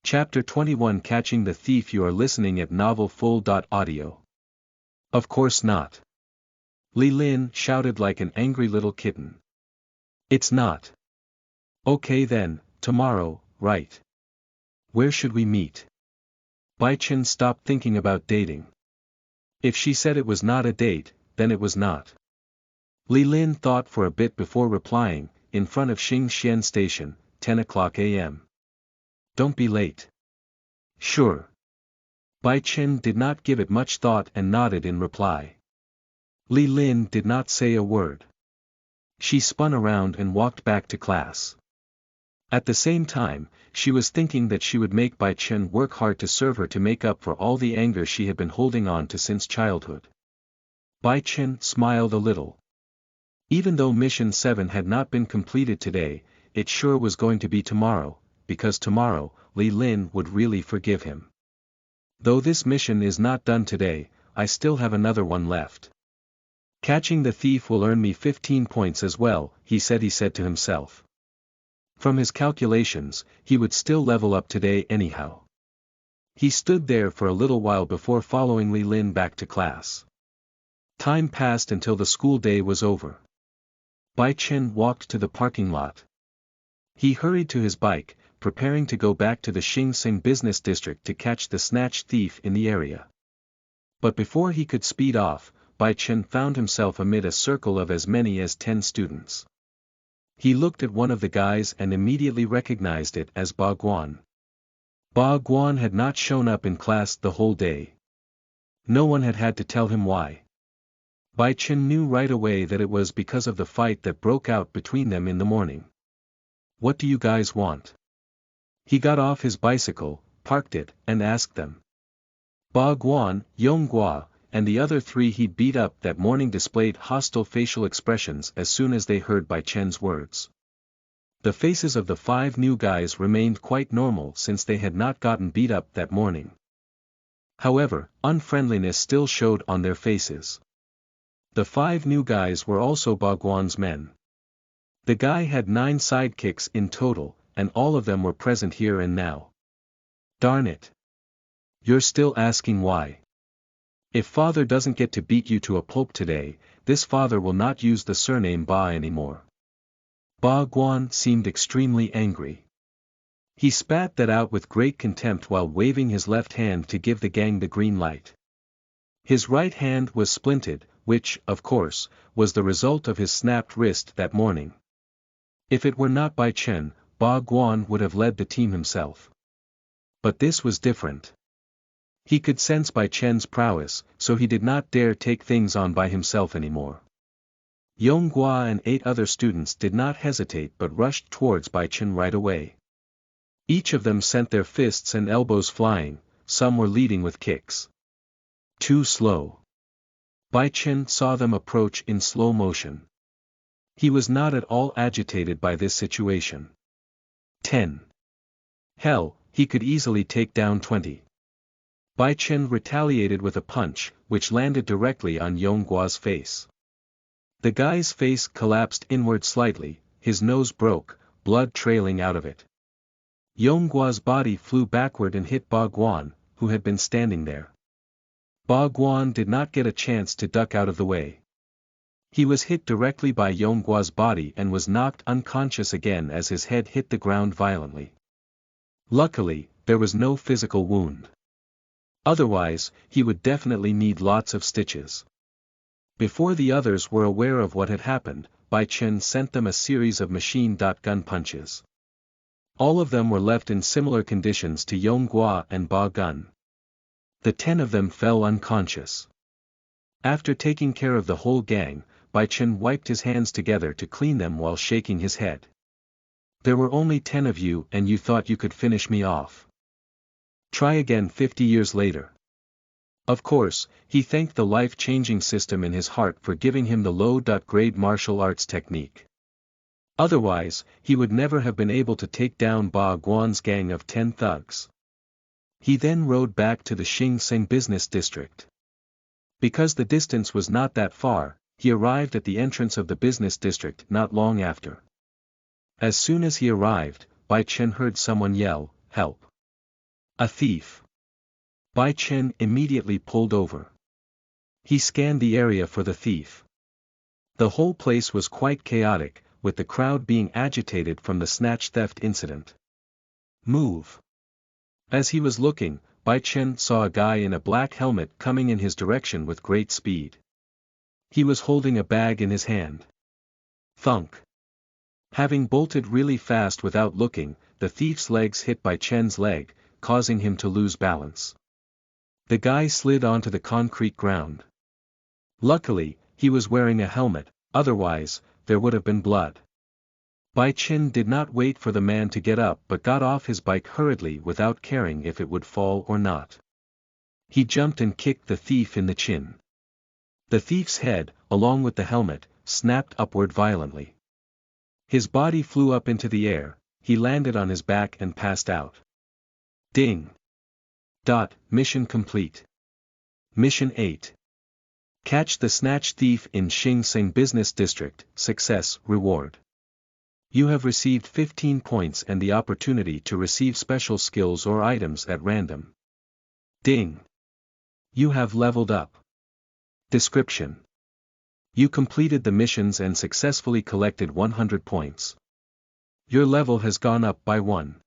Chapter 21 Catching the Thief. You are listening at novelfull.audio. Of course not. Li Lin shouted like an angry little kitten. It's not. Okay then, tomorrow, right? Where should we meet? Bai Chen stopped thinking about dating. If she said it was not a date, then it was not. Li Lin thought for a bit before replying, in front of Xing Xian Station, 10 o'clock a.m. Don't be late. Sure. Bai Chen did not give it much thought and nodded in reply. Li Lin did not say a word. She spun around and walked back to class. At the same time, she was thinking that she would make Bai Chen work hard to serve her to make up for all the anger she had been holding on to since childhood. Bai Chen smiled a little. Even though Mission 7 had not been completed today, it sure was going to be tomorrow, because tomorrow, Li Lin would really forgive him. Though this mission is not done today, I still have another one left. Catching the thief will earn me 15 points as well, he said to himself. From his calculations, he would still level up today anyhow. He stood there for a little while before following Li Lin back to class. Time passed until the school day was over. Bai Chen walked to the parking lot. He hurried to his bike, preparing to go back to the Xing Sing business district to catch the snatch thief in the area. But before he could speed off, Bai Chen found himself amid a circle of as many as 10 students. He looked at one of the guys and immediately recognized it as Ba Guan. Ba Guan had not shown up in class the whole day. No one had to tell him why. Bai Chen knew right away that it was because of the fight that broke out between them in the morning. What do you guys want? He got off his bicycle, parked it, and asked them. Ba Guan, Yong Gua, and the other 3 he'd beat up that morning displayed hostile facial expressions as soon as they heard Bai Chen's words. The faces of the 5 new guys remained quite normal since they had not gotten beat up that morning. However, unfriendliness still showed on their faces. The 5 new guys were also Ba Guan's men. The guy had 9 sidekicks in total, and all of them were present here and now. Darn it. You're still asking why? If father doesn't get to beat you to a pulp today, this father will not use the surname Ba anymore. Ba Guan seemed extremely angry. He spat that out with great contempt while waving his left hand to give the gang the green light. His right hand was splinted, which, of course, was the result of his snapped wrist that morning. If it were not Bai Chen, Ba Guan would have led the team himself. But this was different. He could sense Bai Chen's prowess, so he did not dare take things on by himself anymore. Yong Gua and 8 other students did not hesitate but rushed towards Bai Chen right away. Each of them sent their fists and elbows flying, some were leading with kicks. Too slow. Bai Chen saw them approach in slow motion. He was not at all agitated by this situation. 10. Hell, he could easily take down 20. Bai Chen retaliated with a punch, which landed directly on Yong Gua's face. The guy's face collapsed inward slightly, his nose broke, blood trailing out of it. Yong Gua's body flew backward and hit Ba Guan, who had been standing there. Ba Guan did not get a chance to duck out of the way. He was hit directly by Yong Gua's body and was knocked unconscious again as his head hit the ground violently. Luckily, there was no physical wound. Otherwise, he would definitely need lots of stitches. Before the others were aware of what had happened, Bai Chen sent them a series of machine-gun punches. All of them were left in similar conditions to Yong Gua and Ba Guan. The 10 of them fell unconscious. After taking care of the whole gang, Bai Chen wiped his hands together to clean them while shaking his head. There were only 10 of you and you thought you could finish me off. Try again 50 years later. Of course, he thanked the life-changing system in his heart for giving him the low-grade martial arts technique. Otherwise, he would never have been able to take down Ba Guan's gang of 10 thugs. He then rode back to the Xing Sing business district. Because the distance was not that far, he arrived at the entrance of the business district not long after. As soon as he arrived, Bai Chen heard someone yell, "Help!" A thief. Bai Chen immediately pulled over. He scanned the area for the thief. The whole place was quite chaotic, with the crowd being agitated from the snatch theft incident. Move. As he was looking, Bai Chen saw a guy in a black helmet coming in his direction with great speed. He was holding a bag in his hand. Thunk. Having bolted really fast without looking, the thief's legs hit Bai Chen's leg, causing him to lose balance. The guy slid onto the concrete ground. Luckily, he was wearing a helmet, otherwise, there would have been blood. Bai Chen did not wait for the man to get up but got off his bike hurriedly without caring if it would fall or not. He jumped and kicked the thief in the chin. The thief's head, along with the helmet, snapped upward violently. His body flew up into the air, he landed on his back and passed out. Ding. Mission complete. Mission 8. Catch the snatch thief in Xing Sing Business District, success, reward. You have received 15 points and the opportunity to receive special skills or items at random. Ding. You have leveled up. Description. You completed the missions and successfully collected 100 points. Your level has gone up by 1.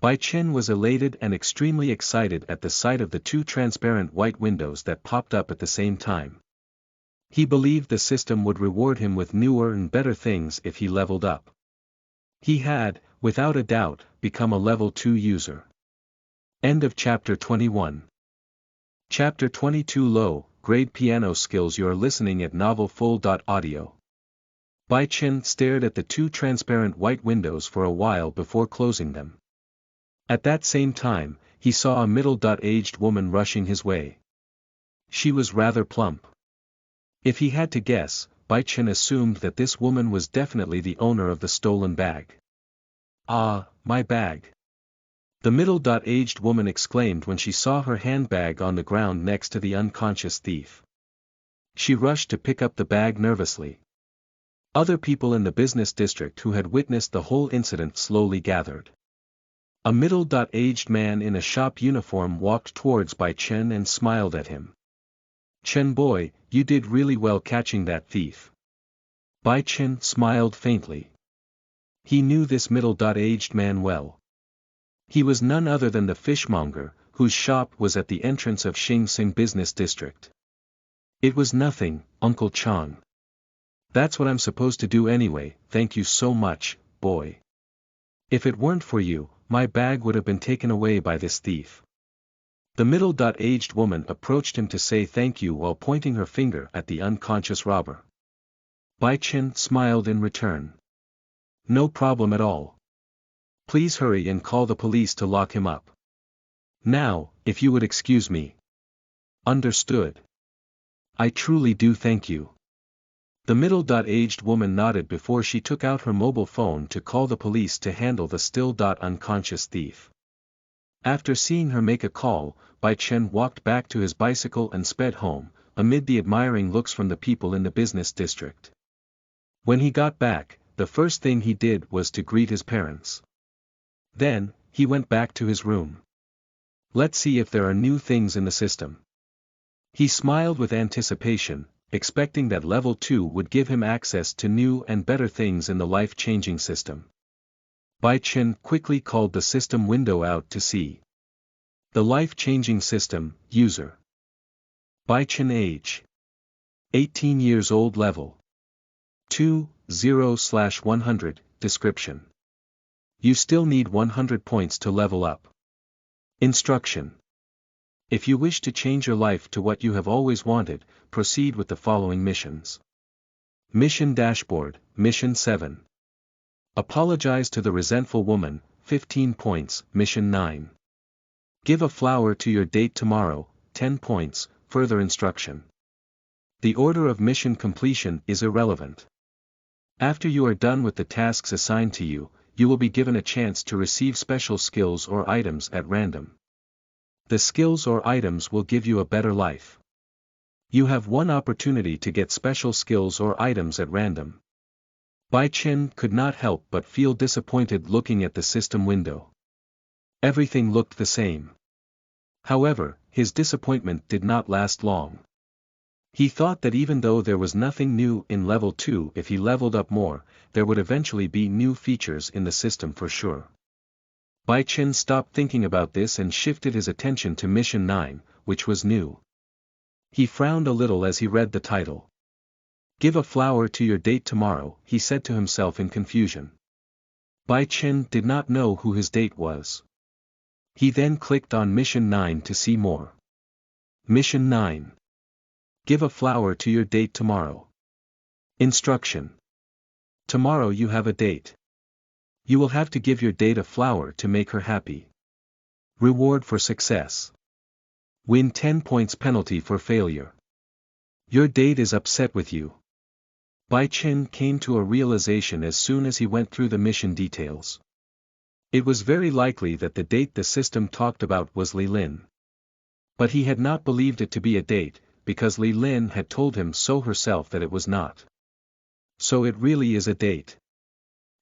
Bai Chen was elated and extremely excited at the sight of the two transparent white windows that popped up at the same time. He believed the system would reward him with newer and better things if he leveled up. He had, without a doubt, become a level 2 user. End of Chapter 21. Chapter 22 Low Grade Piano Skills. You are listening at NovelFull.audio. Bai Chen stared at the two transparent white windows for a while before closing them. At that same time, he saw a middle-aged woman rushing his way. She was rather plump. If he had to guess, Bai Chen assumed that this woman was definitely the owner of the stolen bag. Ah, my bag! The middle-aged woman exclaimed when she saw her handbag on the ground next to the unconscious thief. She rushed to pick up the bag nervously. Other people in the business district who had witnessed the whole incident slowly gathered. A middle-aged man in a shop uniform walked towards Bai Chen and smiled at him. Chen boy, you did really well catching that thief. Bai Chen smiled faintly. He knew this middle-aged man well. He was none other than the fishmonger, whose shop was at the entrance of Xing Sing Business District. It was nothing, Uncle Chang. That's what I'm supposed to do anyway, thank you so much, boy. If it weren't for you, my bag would have been taken away by this thief. The middle-aged woman approached him to say thank you while pointing her finger at the unconscious robber. Bai Chen smiled in return. No problem at all. Please hurry and call the police to lock him up. Now, if you would excuse me. Understood. I truly do thank you. The middle-aged woman nodded before she took out her mobile phone to call the police to handle the still unconscious thief. After seeing her make a call, Bai Chen walked back to his bicycle and sped home, amid the admiring looks from the people in the business district. When he got back, the first thing he did was to greet his parents. Then, he went back to his room. Let's see if there are new things in the system. He smiled with anticipation, expecting that level 2 would give him access to new and better things in the life-changing system. Bai Chen quickly called the system window out to see. The life-changing system, user. Bai Chen age. 18 years old level. 2/0/100, description. You still need 100 points to level up. Instruction. If you wish to change your life to what you have always wanted, proceed with the following missions. Mission Dashboard, Mission 7. Apologize to the resentful woman, 15 points, Mission 9. Give a flower to your date tomorrow, 10 points, further instruction. The order of mission completion is irrelevant. After you are done with the tasks assigned to you, you will be given a chance to receive special skills or items at random. The skills or items will give you a better life. You have one opportunity to get special skills or items at random. Bai Chen could not help but feel disappointed looking at the system window. Everything looked the same. However, his disappointment did not last long. He thought that even though there was nothing new in level 2, if he leveled up more, there would eventually be new features in the system for sure. Bai Chen stopped thinking about this and shifted his attention to Mission 9, which was new. He frowned a little as he read the title. Give a flower to your date tomorrow, he said to himself in confusion. Bai Chen did not know who his date was. He then clicked on Mission 9 to see more. Mission 9. Give a flower to your date tomorrow. Instruction. Tomorrow you have a date. You will have to give your date a flower to make her happy. Reward for success. Win 10 points penalty for failure. Your date is upset with you. Bai Chen came to a realization as soon as he went through the mission details. It was very likely that the date the system talked about was Li Lin. But he had not believed it to be a date, because Li Lin had told him so herself that it was not. So it really is a date.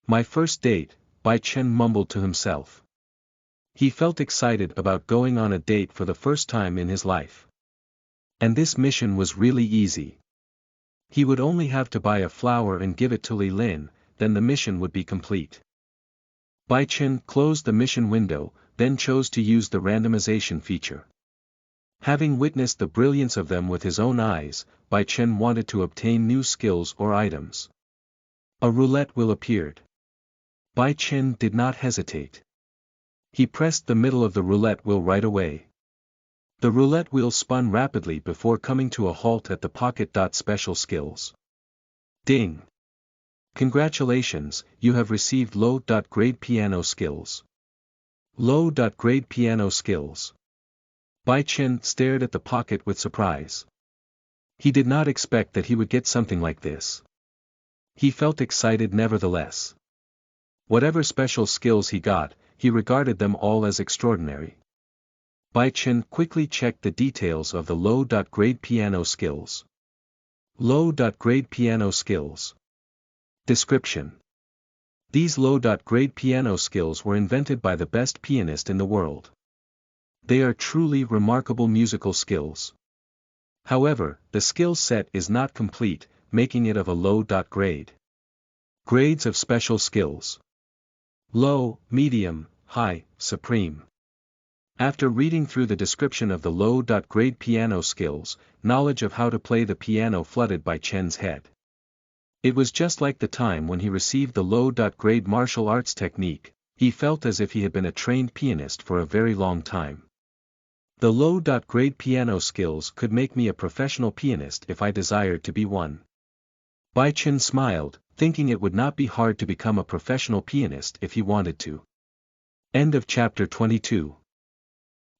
My first date, Bai Chen mumbled to himself. He felt excited about going on a date for the first time in his life. And this mission was really easy. He would only have to buy a flower and give it to Li Lin, then the mission would be complete. Bai Chen closed the mission window, then chose to use the randomization feature. Having witnessed the brilliance of them with his own eyes, Bai Chen wanted to obtain new skills or items. A roulette wheel appeared. Bai Chen did not hesitate. He pressed the middle of the roulette wheel right away. The roulette wheel spun rapidly before coming to a halt at the pocket. Special skills. Ding! Congratulations, you have received low.grade piano skills. Low.grade piano skills. Bai Chen stared at the pocket with surprise. He did not expect that he would get something like this. He felt excited nevertheless. Whatever special skills he got, he regarded them all as extraordinary. Bai Chen quickly checked the details of the low.grade piano skills. Low.grade piano skills. Description. These low.grade piano skills were invented by the best pianist in the world. They are truly remarkable musical skills. However, the skill set is not complete, making it of a low.grade. Grades of special skills. Low, medium, high, supreme. After reading through the description of the low.grade piano skills, knowledge of how to play the piano flooded Bai Chen's head. It was just like the time when he received the low.grade martial arts technique. He felt as if he had been a trained pianist for a very long time. The low.grade piano skills could make me a professional pianist if I desired to be one. Bai Chen smiled, thinking it would not be hard to become a professional pianist if he wanted to. End of chapter 22.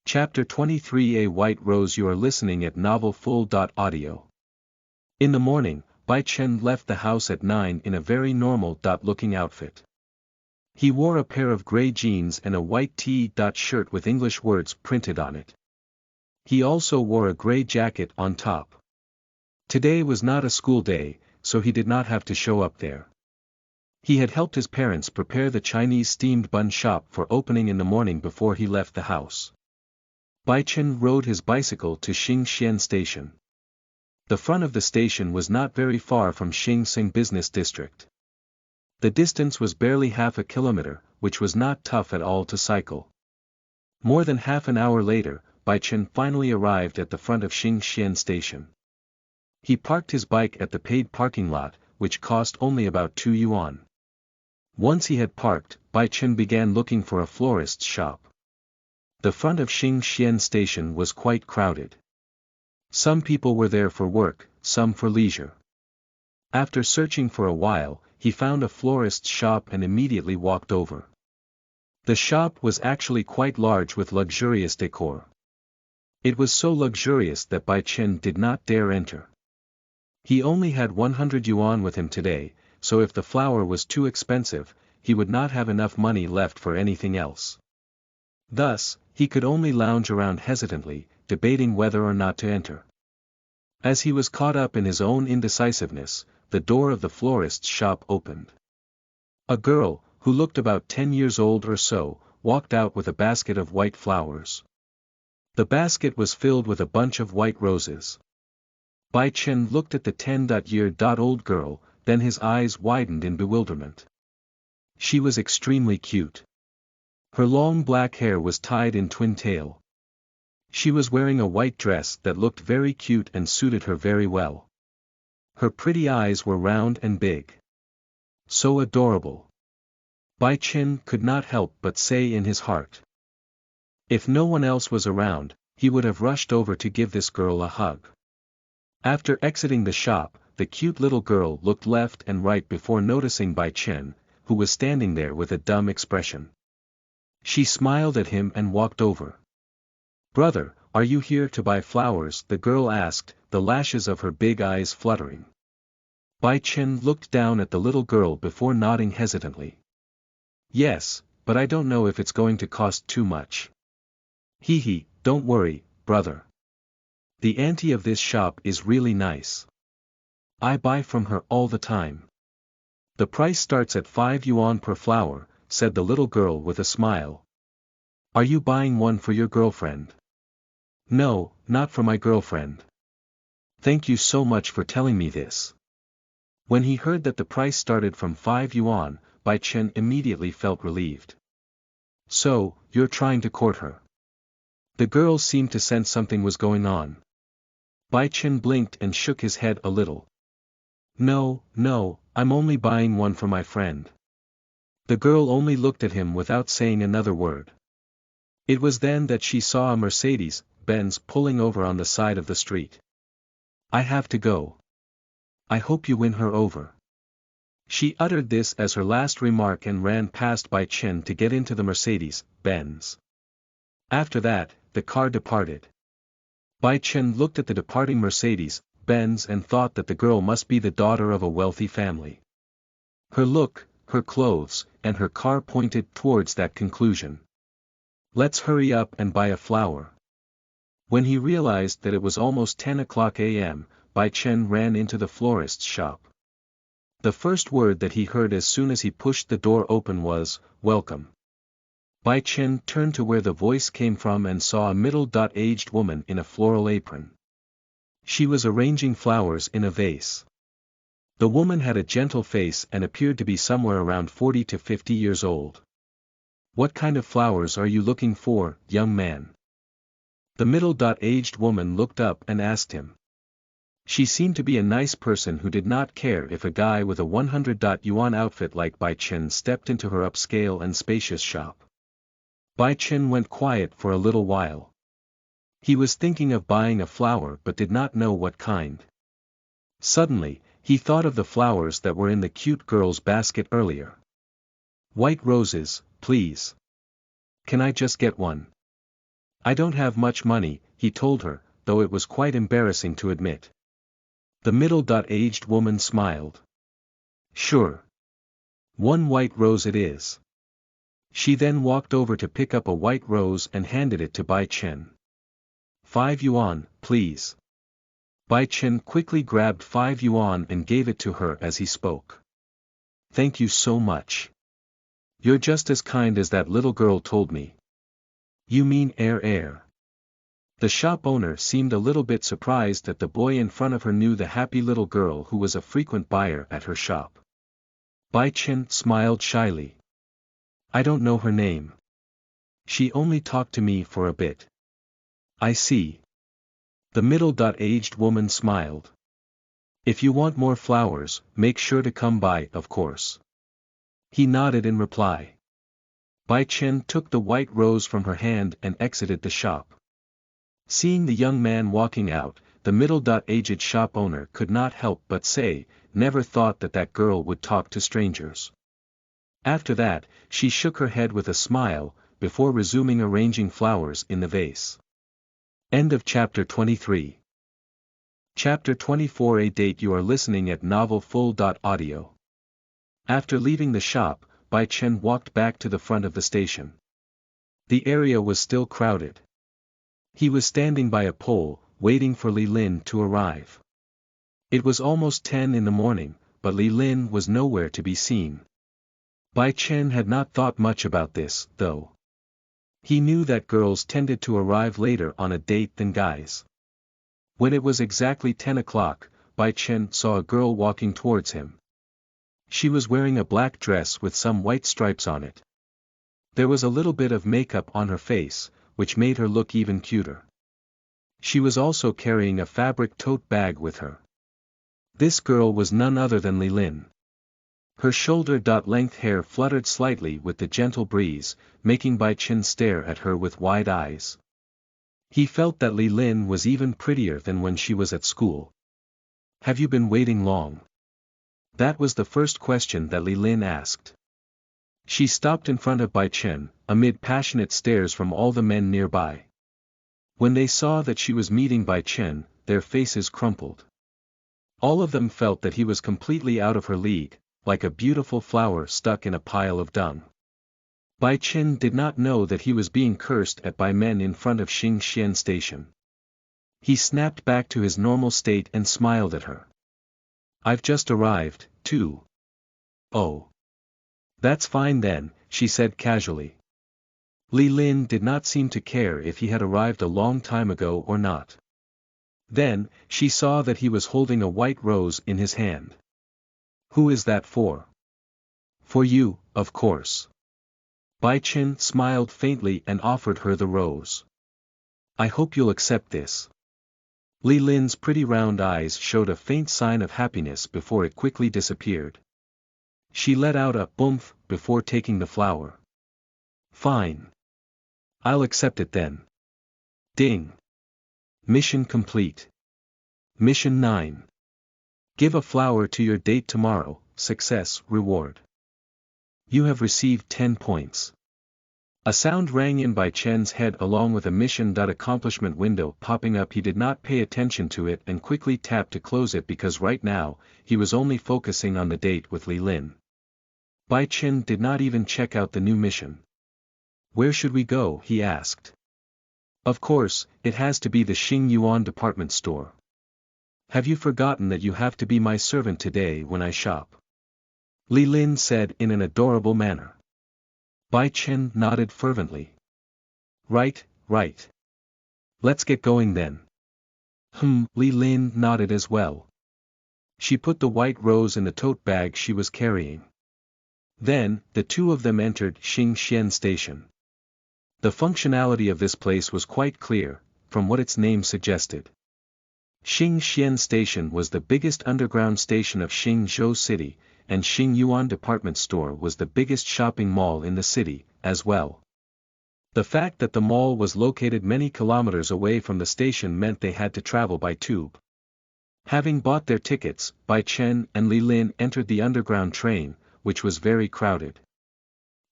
Chapter 23. A White Rose. You are listening at novelfull.audio. In the morning, Bai Chen left the house at 9 in a very normal looking outfit. He wore a pair of gray jeans and a white shirt with English words printed on it. He also wore a gray jacket on top. Today was not a school day, so he did not have to show up there. He had helped his parents prepare the Chinese steamed bun shop for opening in the morning before he left the house. Bai Chen rode his bicycle to Xingxian Station. The front of the station was not very far from Xingxing Business District. The distance was barely half a kilometer, which was not tough at all to cycle. More than half an hour later, Bai Chen finally arrived at the front of Xingxian Station. He parked his bike at the paid parking lot, which cost only about 2 yuan. Once he had parked, Bai Chen began looking for a florist's shop. The front of Xingxian Station was quite crowded. Some people were there for work, some for leisure. After searching for a while, he found a florist's shop and immediately walked over. The shop was actually quite large with luxurious decor. It was so luxurious that Bai Chen did not dare enter. He only had 100 yuan with him today, so if the flower was too expensive, he would not have enough money left for anything else. Thus, he could only lounge around hesitantly, debating whether or not to enter. As he was caught up in his own indecisiveness, the door of the florist's shop opened. A girl, who looked about 10 years old or so, walked out with a basket of white flowers. The basket was filled with a bunch of white roses. Bai Chen looked at the 10-year-old girl, then his eyes widened in bewilderment. She was extremely cute. Her long black hair was tied in twin tail. She was wearing a white dress that looked very cute and suited her very well. Her pretty eyes were round and big. So adorable. Bai Chen could not help but say in his heart. If no one else was around, he would have rushed over to give this girl a hug. After exiting the shop, the cute little girl looked left and right before noticing Bai Chen, who was standing there with a dumb expression. She smiled at him and walked over. "Brother, are you here to buy flowers?" the girl asked, the lashes of her big eyes fluttering. Bai Chen looked down at the little girl before nodding hesitantly. "Yes, but I don't know if it's going to cost too much." "Hee, don't worry, brother. The auntie of this shop is really nice. I buy from her all the time. The price starts at 5 yuan per flower," said the little girl with a smile. "Are you buying one for your girlfriend?" "No, not for my girlfriend. Thank you so much for telling me this." When he heard that the price started from 5 yuan, Bai Chen immediately felt relieved. "So, you're trying to court her?" The girl seemed to sense something was going on. Bai Chen blinked and shook his head a little. No, I'm only buying one for my friend." The girl only looked at him without saying another word. It was then that she saw a Mercedes-Benz pulling over on the side of the street. "I have to go. I hope you win her over." She uttered this as her last remark and ran past Bai Chen to get into the Mercedes-Benz. After that, the car departed. Bai Chen looked at the departing Mercedes-Benz and thought that the girl must be the daughter of a wealthy family. Her look, her clothes, and her car pointed towards that conclusion. "Let's hurry up and buy a flower." When he realized that it was almost 10 o'clock a.m., Bai Chen ran into the florist's shop. The first word that he heard as soon as he pushed the door open was, "Welcome." Bai Chen turned to where the voice came from and saw a middle-aged woman in a floral apron. She was arranging flowers in a vase. The woman had a gentle face and appeared to be somewhere around 40 to 50 years old. "What kind of flowers are you looking for, young man?" The middle-aged woman looked up and asked him. She seemed to be a nice person who did not care if a guy with a 100-yuan outfit like Bai Chen stepped into her upscale and spacious shop. Bai Chen went quiet for a little while. He was thinking of buying a flower but did not know what kind. Suddenly, he thought of the flowers that were in the cute girl's basket earlier. "White roses, please. Can I just get one?" "I don't have much money," he told her, though it was quite embarrassing to admit. The middle-aged woman smiled. "Sure. One white rose it is." She then walked over to pick up a white rose and handed it to Bai Chen. 5 yuan, please." Bai Chen quickly grabbed 5 yuan and gave it to her as he spoke. "Thank you so much. You're just as kind as that little girl told me." "You mean air." The shop owner seemed a little bit surprised that the boy in front of her knew the happy little girl who was a frequent buyer at her shop. Bai Chen smiled shyly. "I don't know her name. She only talked to me for a bit." "I see." The middle-aged woman smiled. "If you want more flowers, make sure to come by, of course." He nodded in reply. Bai Chen took the white rose from her hand and exited the shop. Seeing the young man walking out, the middle-aged shop owner could not help but say, "Never thought that that girl would talk to strangers." After that, she shook her head with a smile, before resuming arranging flowers in the vase. End of chapter 23. Chapter 24. A date. You are listening at novelfull.audio. After leaving the shop, Bai Chen walked back to the front of the station. The area was still crowded. He was standing by a pole, waiting for Li Lin to arrive. It was almost 10 in the morning, but Li Lin was nowhere to be seen. Bai Chen had not thought much about this, though. He knew that girls tended to arrive later on a date than guys. When it was exactly 10 o'clock, Bai Chen saw a girl walking towards him. She was wearing a black dress with some white stripes on it. There was a little bit of makeup on her face, which made her look even cuter. She was also carrying a fabric tote bag with her. This girl was none other than Li Lin. Her shoulder-length hair fluttered slightly with the gentle breeze, making Bai Chen stare at her with wide eyes. He felt that Li Lin was even prettier than when she was at school. "Have you been waiting long?" That was the first question that Li Lin asked. She stopped in front of Bai Chen, amid passionate stares from all the men nearby. When they saw that she was meeting Bai Chen, their faces crumpled. All of them felt that he was completely out of her league, like a beautiful flower stuck in a pile of dung. Bai Chen did not know that he was being cursed at by men in front of Xing Xian Station. He snapped back to his normal state and smiled at her. "I've just arrived, too." "Oh. That's fine then," she said casually. Li Lin did not seem to care if he had arrived a long time ago or not. Then, she saw that he was holding a white rose in his hand. "Who is that for?" "For you, of course." Bai Chen smiled faintly and offered her the rose. "I hope you'll accept this." Li Lin's pretty round eyes showed a faint sign of happiness before it quickly disappeared. She let out a "boomph" before taking the flower. "Fine. I'll accept it then." Ding. Mission complete. Mission 9. Give a flower to your date tomorrow, success, reward. You have received 10 points. A sound rang in Bai Chen's head along with a mission.accomplishment window popping up. He did not pay attention to it and quickly tapped to close it because right now, he was only focusing on the date with Li Lin. Bai Chen did not even check out the new mission. "Where should we go?" he asked. "Of course, it has to be the Xing Yuan department store. Have you forgotten that you have to be my servant today when I shop?" Li Lin said in an adorable manner. Bai Chen nodded fervently. Right. Let's get going then." Li Lin nodded as well. She put the white rose in the tote bag she was carrying. Then, the two of them entered Xing Xian Station. The functionality of this place was quite clear, from what its name suggested. Xing Xian Station was the biggest underground station of Xingzhou City, and Xing Yuan department store was the biggest shopping mall in the city, as well. The fact that the mall was located many kilometers away from the station meant they had to travel by tube. Having bought their tickets, Bai Chen and Li Lin entered the underground train, which was very crowded.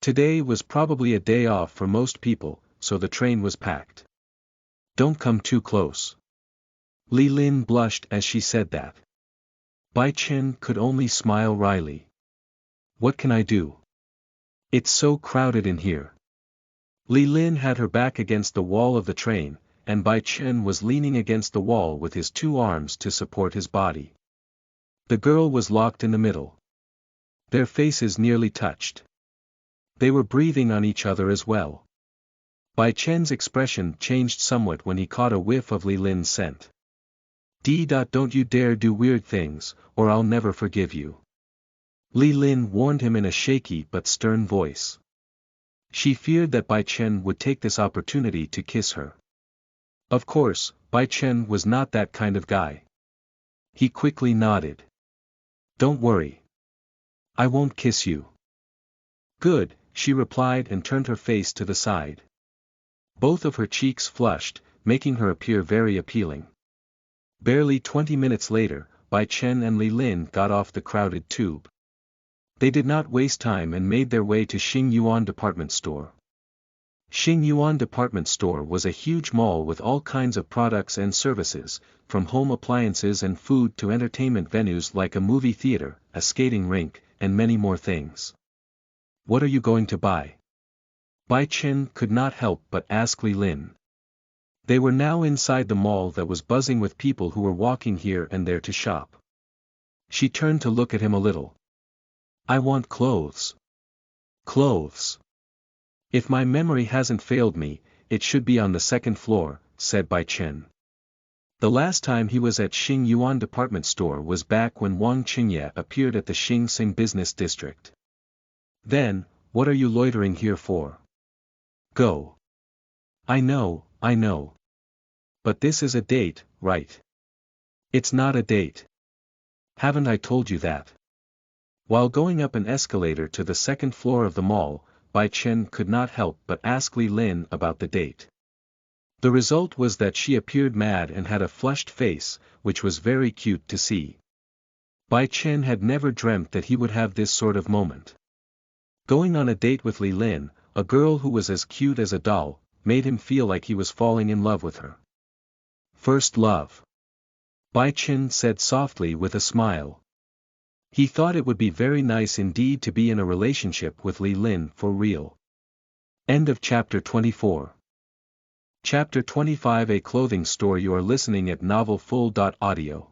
Today was probably a day off for most people, so the train was packed. "Don't come too close." Li Lin blushed as she said that. Bai Chen could only smile wryly. "What can I do? It's so crowded in here." Li Lin had her back against the wall of the train, and Bai Chen was leaning against the wall with his two arms to support his body. The girl was locked in the middle. Their faces nearly touched. They were breathing on each other as well. Bai Chen's expression changed somewhat when he caught a whiff of Li Lin's scent. Don't you dare do weird things, or I'll never forgive you." Li Lin warned him in a shaky but stern voice. She feared that Bai Chen would take this opportunity to kiss her. Of course, Bai Chen was not that kind of guy. He quickly nodded. "Don't worry. I won't kiss you." "Good," she replied and turned her face to the side. Both of her cheeks flushed, making her appear very appealing. Barely 20 minutes later, Bai Chen and Li Lin got off the crowded tube. They did not waste time and made their way to Xing Yuan department store. Xing Yuan department store was a huge mall with all kinds of products and services, from home appliances and food to entertainment venues like a movie theater, a skating rink, and many more things. "What are you going to buy?" Bai Chen could not help but ask Li Lin. They were now inside the mall that was buzzing with people who were walking here and there to shop. She turned to look at him a little. "I want clothes." "Clothes? If my memory hasn't failed me, it should be on the second floor, said Bai Chen. The last time he was at Xing Yuan department store was back when Wang Qingye appeared at the Xing Sing business district. Then, what are you loitering here for? Go. I know. But this is a date, right? It's not a date. Haven't I told you that? While going up an escalator to the second floor of the mall, Bai Chen could not help but ask Li Lin about the date. The result was that she appeared mad and had a flushed face, which was very cute to see. Bai Chen had never dreamt that he would have this sort of moment. Going on a date with Li Lin, a girl who was as cute as a doll, made him feel like he was falling in love with her. First love. Bai Chen said softly with a smile. He thought it would be very nice indeed to be in a relationship with Li Lin for real. End of chapter 24. Chapter 25. A clothing store. You are listening at novelfull.audio.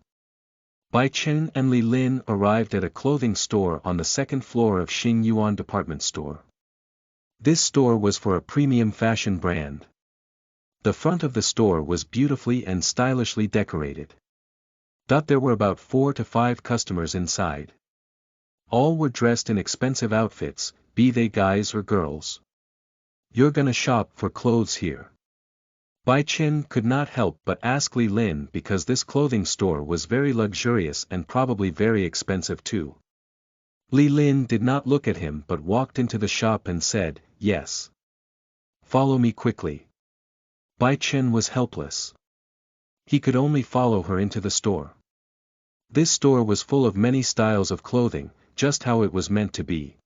Bai Chen and Li Lin arrived at a clothing store on the second floor of Xing Yuan department store. This store was for a premium fashion brand. The front of the store was beautifully and stylishly decorated. There were about 4 to 5 customers inside. All were dressed in expensive outfits, be they guys or girls. You're gonna shop for clothes here? Bai Chen could not help but ask Li Lin because this clothing store was very luxurious and probably very expensive too. Li Lin did not look at him but walked into the shop and said, yes. Follow me quickly. Bai Chen was helpless. He could only follow her into the store. This store was full of many styles of clothing, just how it was meant to be.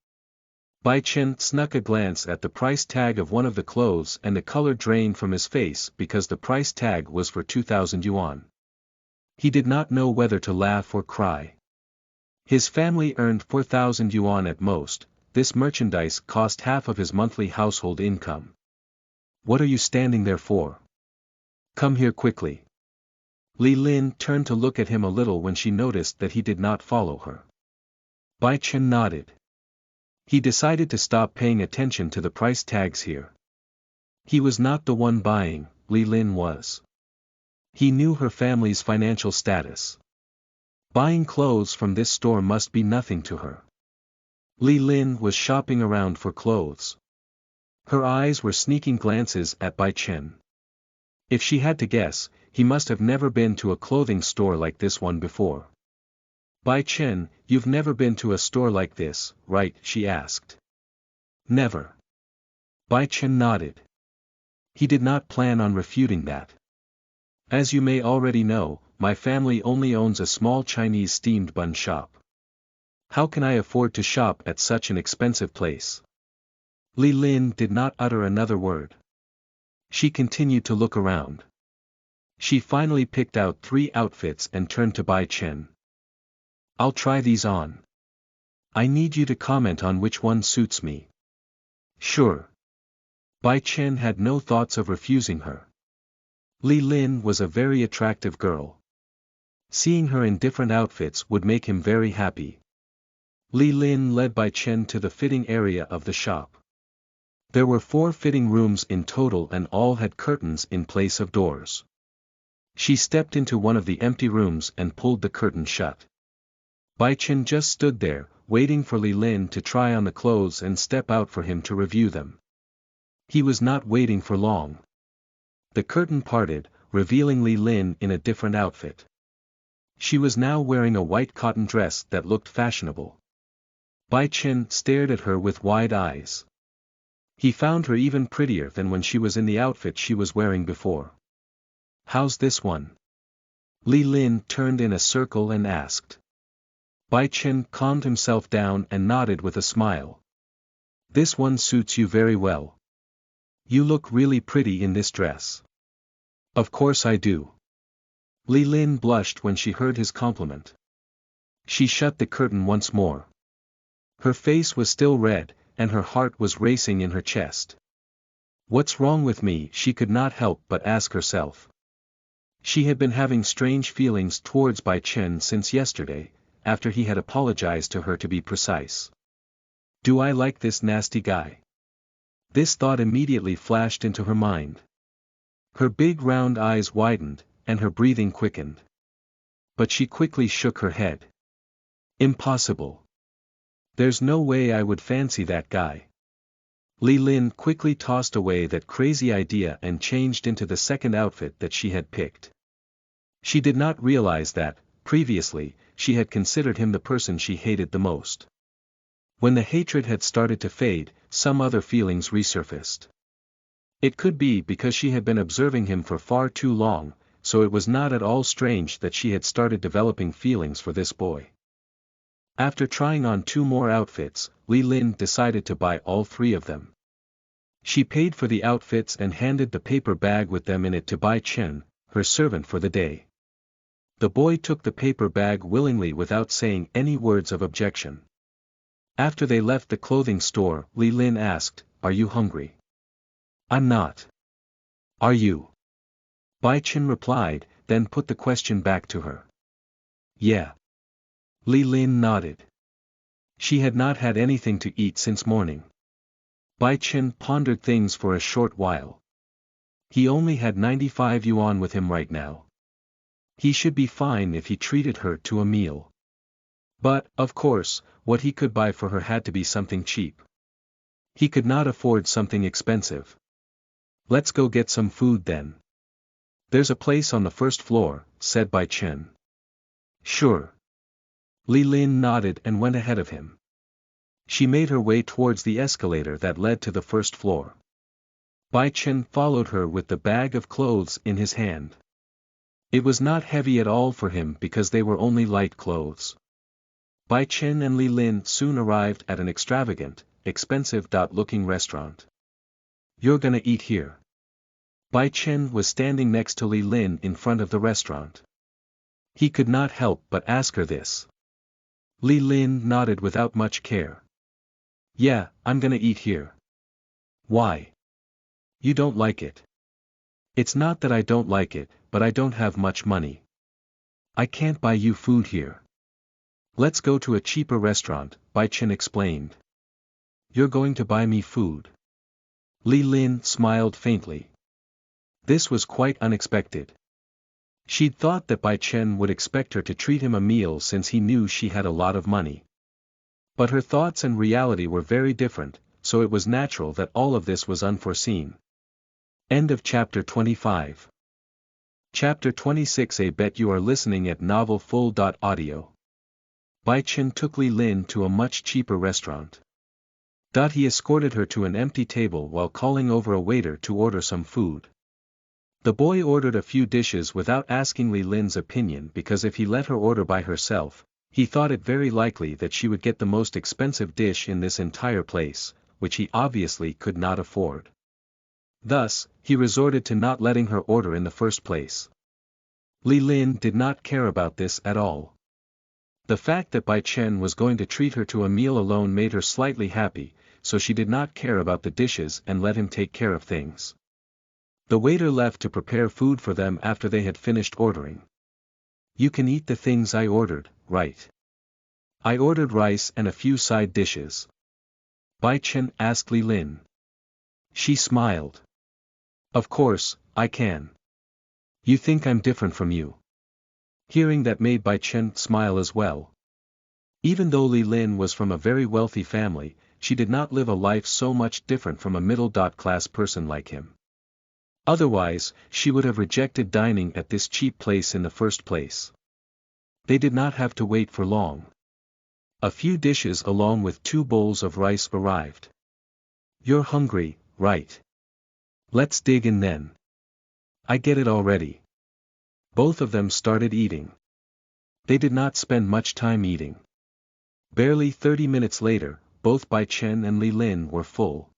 Bai Chen snuck a glance at the price tag of one of the clothes and the color drained from his face because the price tag was for 2,000 yuan. He did not know whether to laugh or cry. His family earned 4,000 yuan at most. This merchandise cost half of his monthly household income. What are you standing there for? Come here quickly. Li Lin turned to look at him a little when she noticed that he did not follow her. Bai Chen nodded. He decided to stop paying attention to the price tags here. He was not the one buying, Li Lin was. He knew her family's financial status. Buying clothes from this store must be nothing to her. Li Lin was shopping around for clothes. Her eyes were sneaking glances at Bai Chen. If she had to guess, he must have never been to a clothing store like this one before. Bai Chen, you've never been to a store like this, right? She asked. Never. Bai Chen nodded. He did not plan on refuting that. As you may already know, my family only owns a small Chinese steamed bun shop. How can I afford to shop at such an expensive place? Li Lin did not utter another word. She continued to look around. She finally picked out 3 outfits and turned to Bai Chen. I'll try these on. I need you to comment on which one suits me. Sure. Bai Chen had no thoughts of refusing her. Li Lin was a very attractive girl. Seeing her in different outfits would make him very happy. Li Lin led Bai Chen to the fitting area of the shop. There were 4 fitting rooms in total and all had curtains in place of doors. She stepped into one of the empty rooms and pulled the curtain shut. Bai Chen just stood there, waiting for Li Lin to try on the clothes and step out for him to review them. He was not waiting for long. The curtain parted, revealing Li Lin in a different outfit. She was now wearing a white cotton dress that looked fashionable. Bai Chen stared at her with wide eyes. He found her even prettier than when she was in the outfit she was wearing before. How's this one? Li Lin turned in a circle and asked. Bai Chen calmed himself down and nodded with a smile. This one suits you very well. You look really pretty in this dress. Of course I do. Li Lin blushed when she heard his compliment. She shut the curtain once more. Her face was still red, and her heart was racing in her chest. What's wrong with me? She could not help but ask herself. She had been having strange feelings towards Bai Chen since yesterday, after he had apologized to her to be precise. Do I like this nasty guy? This thought immediately flashed into her mind. Her big round eyes widened, and her breathing quickened. But she quickly shook her head. Impossible. There's no way I would fancy that guy. Li Lin quickly tossed away that crazy idea and changed into the second outfit that she had picked. She did not realize that, previously, she had considered him the person she hated the most. When the hatred had started to fade, some other feelings resurfaced. It could be because she had been observing him for far too long, so it was not at all strange that she had started developing feelings for this boy. After trying on 2 more outfits, Li Lin decided to buy all 3 of them. She paid for the outfits and handed the paper bag with them in it to Bai Chen, her servant for the day. The boy took the paper bag willingly without saying any words of objection. After they left the clothing store, Li Lin asked, "Are you hungry?" "I'm not. Are you?" Bai Chen replied, then put the question back to her. "Yeah." Li Lin nodded. She had not had anything to eat since morning. Bai Chen pondered things for a short while. He only had 95 yuan with him right now. He should be fine if he treated her to a meal. But, of course, what he could buy for her had to be something cheap. He could not afford something expensive. "Let's go get some food then. There's a place on the first floor," said Bai Chen. "Sure." Li Lin nodded and went ahead of him. She made her way towards the escalator that led to the first floor. Bai Chen followed her with the bag of clothes in his hand. It was not heavy at all for him because they were only light clothes. Bai Chen and Li Lin soon arrived at an extravagant, expensive-looking restaurant. "You're gonna eat here." Bai Chen was standing next to Li Lin in front of the restaurant. He could not help but ask her this. Li Lin nodded without much care. "Yeah, I'm gonna eat here." "Why? You don't like it?" "It's not that I don't like it, but I don't have much money. I can't buy you food here. Let's go to a cheaper restaurant," Bai Chen explained. "You're going to buy me food?" Li Lin smiled faintly. This was quite unexpected. She'd thought that Bai Chen would expect her to treat him a meal since he knew she had a lot of money. But her thoughts and reality were very different, so it was natural that all of this was unforeseen. End of chapter 25. Chapter 26. I bet you are listening at novelfull.audio. Bai Chen took Li Lin to a much cheaper restaurant. He escorted her to an empty table while calling over a waiter to order some food. The boy ordered a few dishes without asking Li Lin's opinion because if he let her order by herself, he thought it very likely that she would get the most expensive dish in this entire place, which he obviously could not afford. Thus, he resorted to not letting her order in the first place. Li Lin did not care about this at all. The fact that Bai Chen was going to treat her to a meal alone made her slightly happy, so she did not care about the dishes and let him take care of things. The waiter left to prepare food for them after they had finished ordering. "You can eat the things I ordered, right?" "I ordered rice and a few side dishes." Bai Chen asked Li Lin. She smiled. "Of course, I can. You think I'm different from you?" Hearing that made Bai Chen smile as well. Even though Li Lin was from a very wealthy family, she did not live a life so much different from a middle-class person like him. Otherwise, she would have rejected dining at this cheap place in the first place. They did not have to wait for long. A few dishes along with 2 bowls of rice arrived. "You're hungry, right? Let's dig in then. I get it already." Both of them started eating. They did not spend much time eating. Barely 30 minutes later, both Bai Chen and Li Lin were full.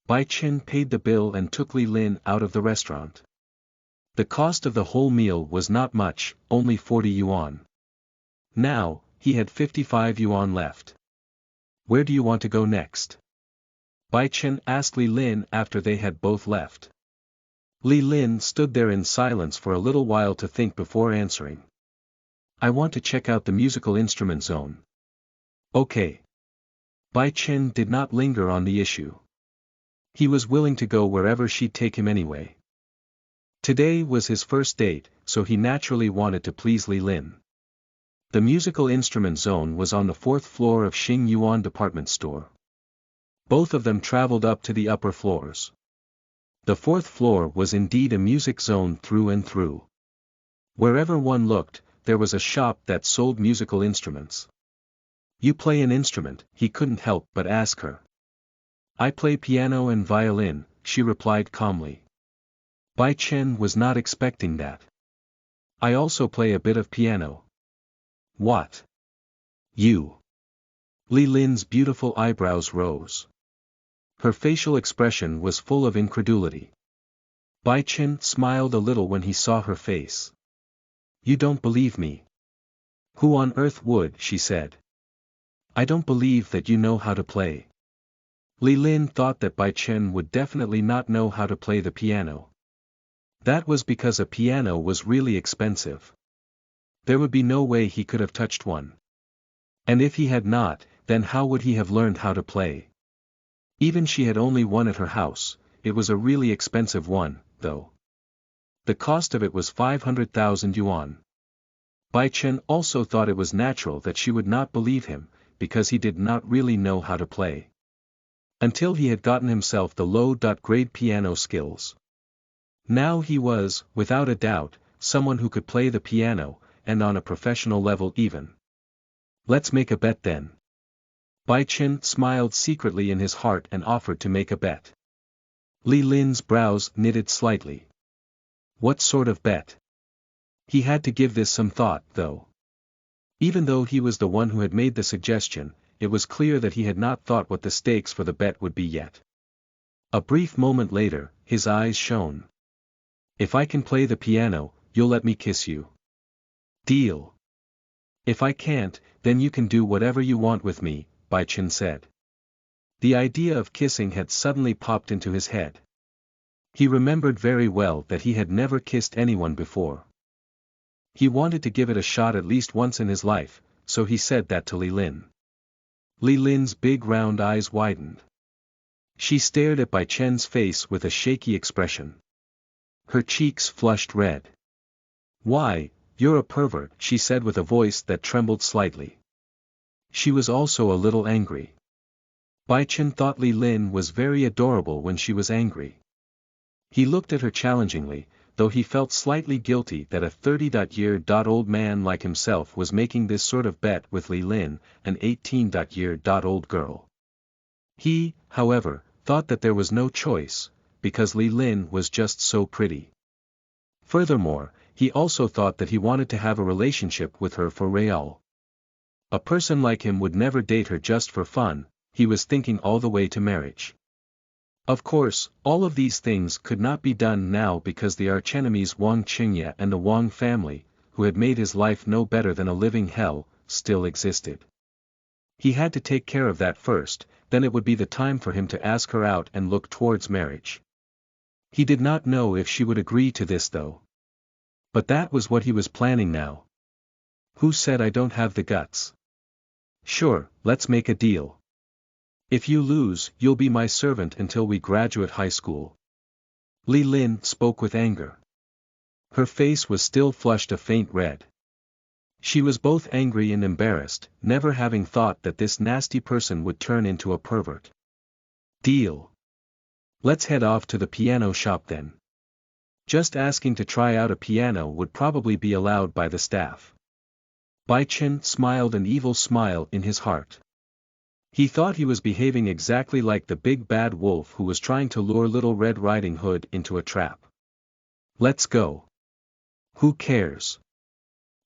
Bai Chen paid the bill and took Li Lin out of the restaurant. The cost of the whole meal was not much, only 40 yuan. Now, he had 55 yuan left. "Where do you want to go next?" Bai Chen asked Li Lin after they had both left. Li Lin stood there in silence for a little while to think before answering. "I want to check out the musical instrument zone." "Okay." Bai Chen did not linger on the issue. He was willing to go wherever she'd take him anyway. Today was his first date, so he naturally wanted to please Li Lin. The musical instrument zone was on the 4th floor of Xing Yuan department store. Both of them traveled up to the upper floors. The 4th floor was indeed a music zone through and through. Wherever one looked, there was a shop that sold musical instruments. You play an instrument, he couldn't help but ask her. I play piano and violin, she replied calmly. Bai Chen was not expecting that. I also play a bit of piano. What? You? Li Lin's beautiful eyebrows rose. Her facial expression was full of incredulity. Bai Chen smiled a little when he saw her face. You don't believe me. Who on earth would, she said. I don't believe that you know how to play. Li Lin thought that Bai Chen would definitely not know how to play the piano. That was because a piano was really expensive. There would be no way he could have touched one. And if he had not, then how would he have learned how to play? Even she had only one at her house, it was a really expensive one, though. The cost of it was 500,000 yuan. Bai Chen also thought it was natural that she would not believe him, because he did not really know how to play. Until he had gotten himself the low-grade piano skills. Now he was, without a doubt, someone who could play the piano, and on a professional level even. Let's make a bet then. Bai Chen smiled secretly in his heart and offered to make a bet. Li Lin's brows knitted slightly. What sort of bet? He had to give this some thought, though. Even though he was the one who had made the suggestion, it was clear that he had not thought what the stakes for the bet would be yet. A brief moment later, his eyes shone. If I can play the piano, you'll let me kiss you. Deal. If I can't, then you can do whatever you want with me, Bai Chen said. The idea of kissing had suddenly popped into his head. He remembered very well that he had never kissed anyone before. He wanted to give it a shot at least once in his life, so he said that to Li Lin. Li Lin's big round eyes widened. She stared at Bai Chen's face with a shaky expression. Her cheeks flushed red. Why, you're a pervert, she said with a voice that trembled slightly. She was also a little angry. Bai Chen thought Li Lin was very adorable when she was angry. He looked at her challengingly, though he felt slightly guilty that a 30-year-old man like himself was making this sort of bet with Li Lin, an 18-year-old girl. He, however, thought that there was no choice, because Li Lin was just so pretty. Furthermore, he also thought that he wanted to have a relationship with her for real. A person like him would never date her just for fun, he was thinking all the way to marriage. Of course, all of these things could not be done now because the archenemies Wang Qingye and the Wang family, who had made his life no better than a living hell, still existed. He had to take care of that first, then it would be the time for him to ask her out and look towards marriage. He did not know if she would agree to this though. But that was what he was planning now. Who said I don't have the guts? Sure, let's make a deal. If you lose, you'll be my servant until we graduate high school. Li Lin spoke with anger. Her face was still flushed a faint red. She was both angry and embarrassed, never having thought that this nasty person would turn into a pervert. Deal. Let's head off to the piano shop then. Just asking to try out a piano would probably be allowed by the staff. Bai Chen smiled an evil smile in his heart. He thought he was behaving exactly like the big bad wolf who was trying to lure Little Red Riding Hood into a trap. Let's go. Who cares?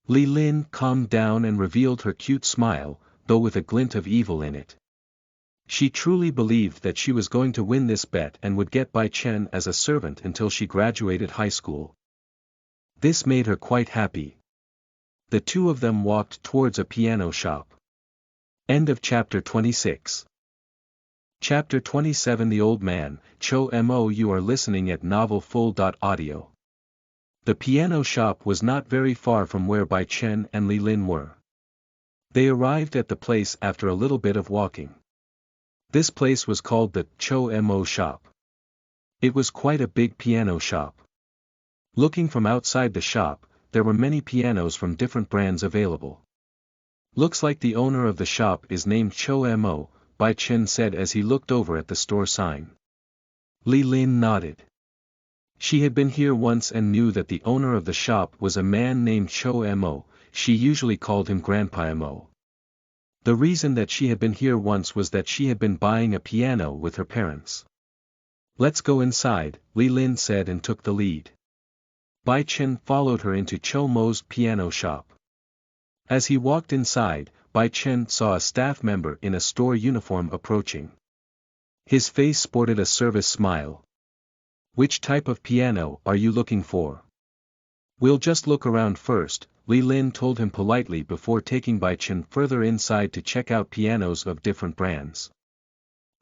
Li Lin calmed down and revealed her cute smile, though with a glint of evil in it. She truly believed that she was going to win this bet and would get Bai Chen as a servant until she graduated high school. This made her quite happy. The two of them walked towards a piano shop. End of chapter 26. Chapter 27 The Old Man, Cho Mo. You are listening at novelfull.audio. The piano shop was not very far from where Bai Chen and Li Lin were. They arrived at the place after a little bit of walking. This place was called the Cho Mo shop. It was quite a big piano shop. Looking from outside the shop, there were many pianos from different brands available. Looks like the owner of the shop is named Cho Mo, Bai Chen said as he looked over at the store sign. Li Lin nodded. She had been here once and knew that the owner of the shop was a man named Cho Mo. She usually called him Grandpa Mo. The reason that she had been here once was that she had been buying a piano with her parents. Let's go inside, Li Lin said and took the lead. Bai Chen followed her into Cho Mo's piano shop. As he walked inside, Bai Chen saw a staff member in a store uniform approaching. His face sported a service smile. Which type of piano are you looking for? We'll just look around first, Li Lin told him politely before taking Bai Chen further inside to check out pianos of different brands.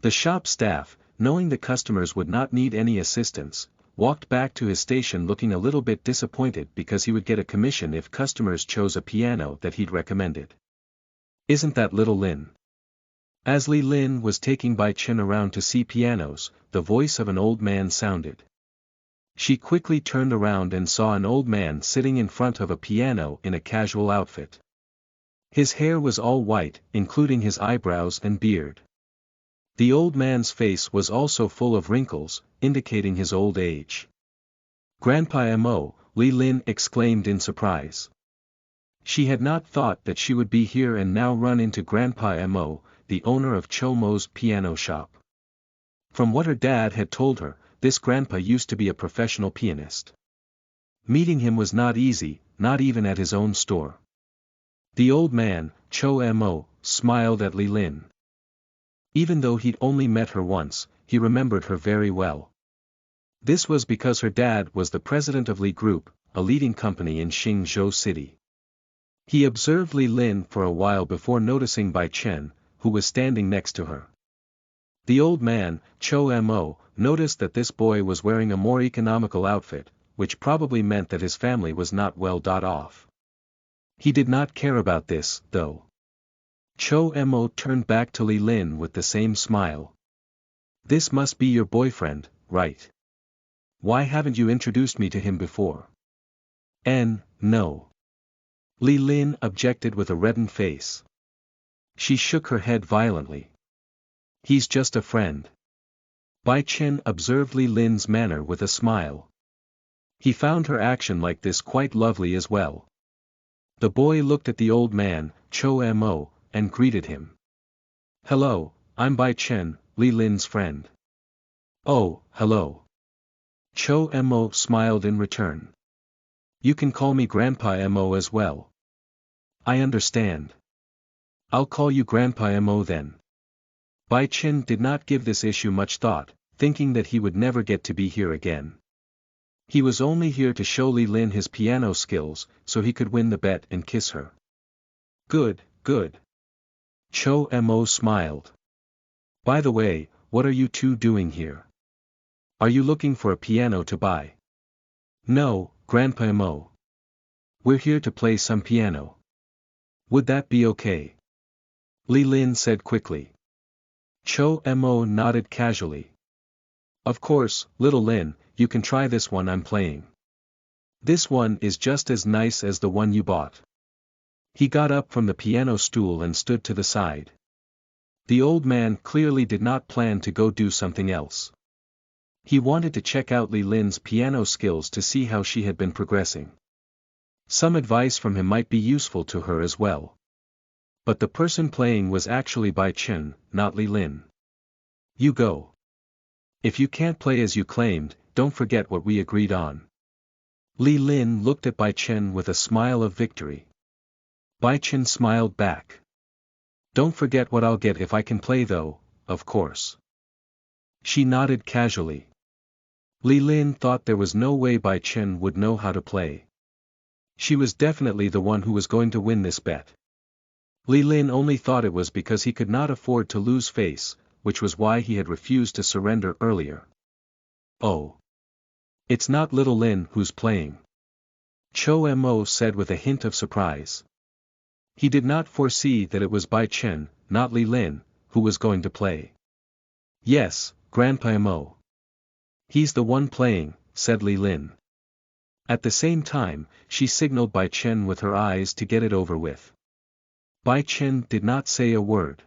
The shop staff, knowing the customers would not need any assistance, walked back to his station looking a little bit disappointed because he would get a commission if customers chose a piano that he'd recommended. Isn't that little Lin? As Li Lin was taking Bai Chen around to see pianos, the voice of an old man sounded. She quickly turned around and saw an old man sitting in front of a piano in a casual outfit. His hair was all white, including his eyebrows and beard. The old man's face was also full of wrinkles, indicating his old age. Grandpa Mo, Li Lin exclaimed in surprise. She had not thought that she would be here and now run into Grandpa Mo, the owner of Cho Mo's piano shop. From what her dad had told her, this grandpa used to be a professional pianist. Meeting him was not easy, not even at his own store. The old man, Cho Mo, smiled at Li Lin. Even though he'd only met her once, he remembered her very well. This was because her dad was the president of Li Group, a leading company in Xingzhou City. He observed Li Lin for a while before noticing Bai Chen, who was standing next to her. The old man, Cho Mo, noticed that this boy was wearing a more economical outfit, which probably meant that his family was not well off. He did not care about this, though. Cho Mo turned back to Li Lin with the same smile. This must be your boyfriend, right? Why haven't you introduced me to him before? No. Li Lin objected with a reddened face. She shook her head violently. He's just a friend. Bai Chen observed Li Lin's manner with a smile. He found her action like this quite lovely as well. The boy looked at the old man, Cho Mo, and greeted him. Hello, I'm Bai Chen, Li Lin's friend. Oh, hello. Cho Mo smiled in return. You can call me Grandpa Mo as well. I understand. I'll call you Grandpa Mo then. Bai Chen did not give this issue much thought, thinking that he would never get to be here again. He was only here to show Li Lin his piano skills, so he could win the bet and kiss her. Good, good. Cho Mo smiled. By the way, what are you two doing here? Are you looking for a piano to buy? No, Grandpa Mo. We're here to play some piano. Would that be okay? Li Lin said quickly. Cho Mo nodded casually. Of course, little Lin, you can try this one I'm playing. This one is just as nice as the one you bought. He got up from the piano stool and stood to the side. The old man clearly did not plan to go do something else. He wanted to check out Li Lin's piano skills to see how she had been progressing. Some advice from him might be useful to her as well. But the person playing was actually Bai Chen, not Li Lin. You go. If you can't play as you claimed, don't forget what we agreed on. Li Lin looked at Bai Chen with a smile of victory. Bai Chen smiled back. Don't forget what I'll get if I can play though, of course. She nodded casually. Li Lin thought there was no way Bai Chen would know how to play. She was definitely the one who was going to win this bet. Li Lin only thought it was because he could not afford to lose face, which was why he had refused to surrender earlier. Oh. It's not little Lin who's playing. Cho Mo said with a hint of surprise. He did not foresee that it was Bai Chen, not Li Lin, who was going to play. Yes, Grandpa Mo. He's the one playing, said Li Lin. At the same time, she signaled Bai Chen with her eyes to get it over with. Bai Chen did not say a word.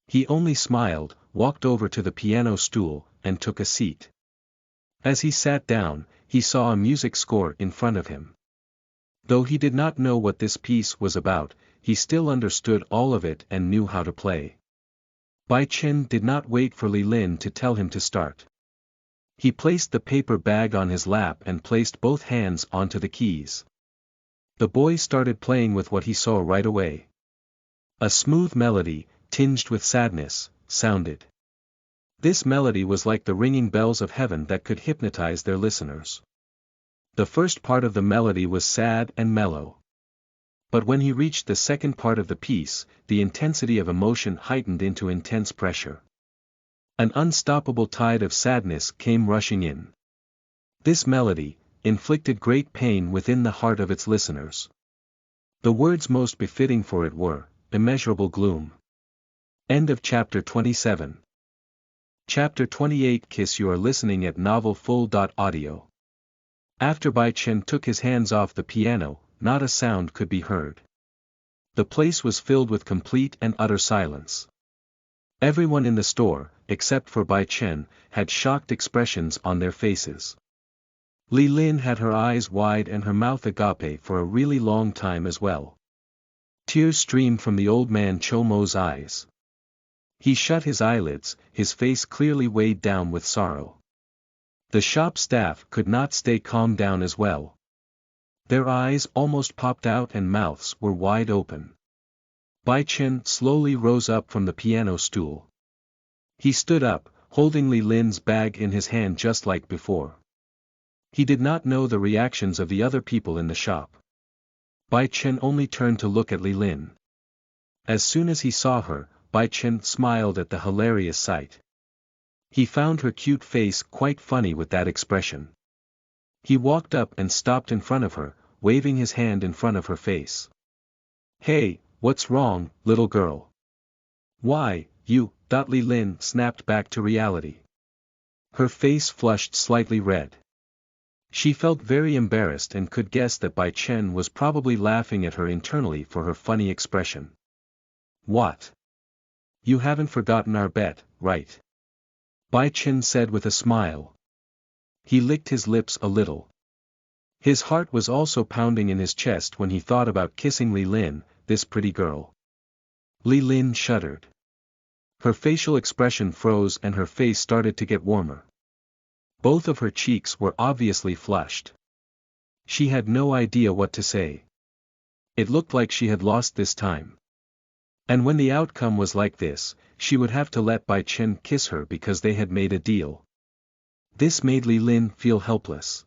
He only smiled, walked over to the piano stool, and took a seat. As he sat down, he saw a music score in front of him. Though he did not know what this piece was about, he still understood all of it and knew how to play. Bai Chen did not wait for Li Lin to tell him to start. He placed the paper bag on his lap and placed both hands onto the keys. The boy started playing with what he saw right away. A smooth melody, tinged with sadness, sounded. This melody was like the ringing bells of heaven that could hypnotize their listeners. The first part of the melody was sad and mellow. But when he reached the second part of the piece, the intensity of emotion heightened into intense pressure. An unstoppable tide of sadness came rushing in. This melody inflicted great pain within the heart of its listeners. The words most befitting for it were, immeasurable gloom. End of chapter 27. Chapter 28. Kiss. You are listening at novelfull.audio. After Bai Chen took his hands off the piano, not a sound could be heard. The place was filled with complete and utter silence. Everyone in the store, except for Bai Chen, had shocked expressions on their faces. Li Lin had her eyes wide and her mouth agape for a really long time as well. Tears streamed from the old man Cho Mo's eyes. He shut his eyelids, his face clearly weighed down with sorrow. The shop staff could not stay calm down as well. Their eyes almost popped out and mouths were wide open. Bai Chen slowly rose up from the piano stool. He stood up, holding Li Lin's bag in his hand just like before. He did not know the reactions of the other people in the shop. Bai Chen only turned to look at Li Lin. As soon as he saw her, Bai Chen smiled at the hilarious sight. He found her cute face quite funny with that expression. He walked up and stopped in front of her, waving his hand in front of her face. "Hey, what's wrong, little girl?" "Why, you," Li Lin snapped back to reality. Her face flushed slightly red. She felt very embarrassed and could guess that Bai Chen was probably laughing at her internally for her funny expression. "What? You haven't forgotten our bet, right?" Bai Chen said with a smile. He licked his lips a little. His heart was also pounding in his chest when he thought about kissing Li Lin, this pretty girl. Li Lin shuddered. Her facial expression froze and her face started to get warmer. Both of her cheeks were obviously flushed. She had no idea what to say. It looked like she had lost this time. And when the outcome was like this, she would have to let Bai Chen kiss her because they had made a deal. This made Li Lin feel helpless.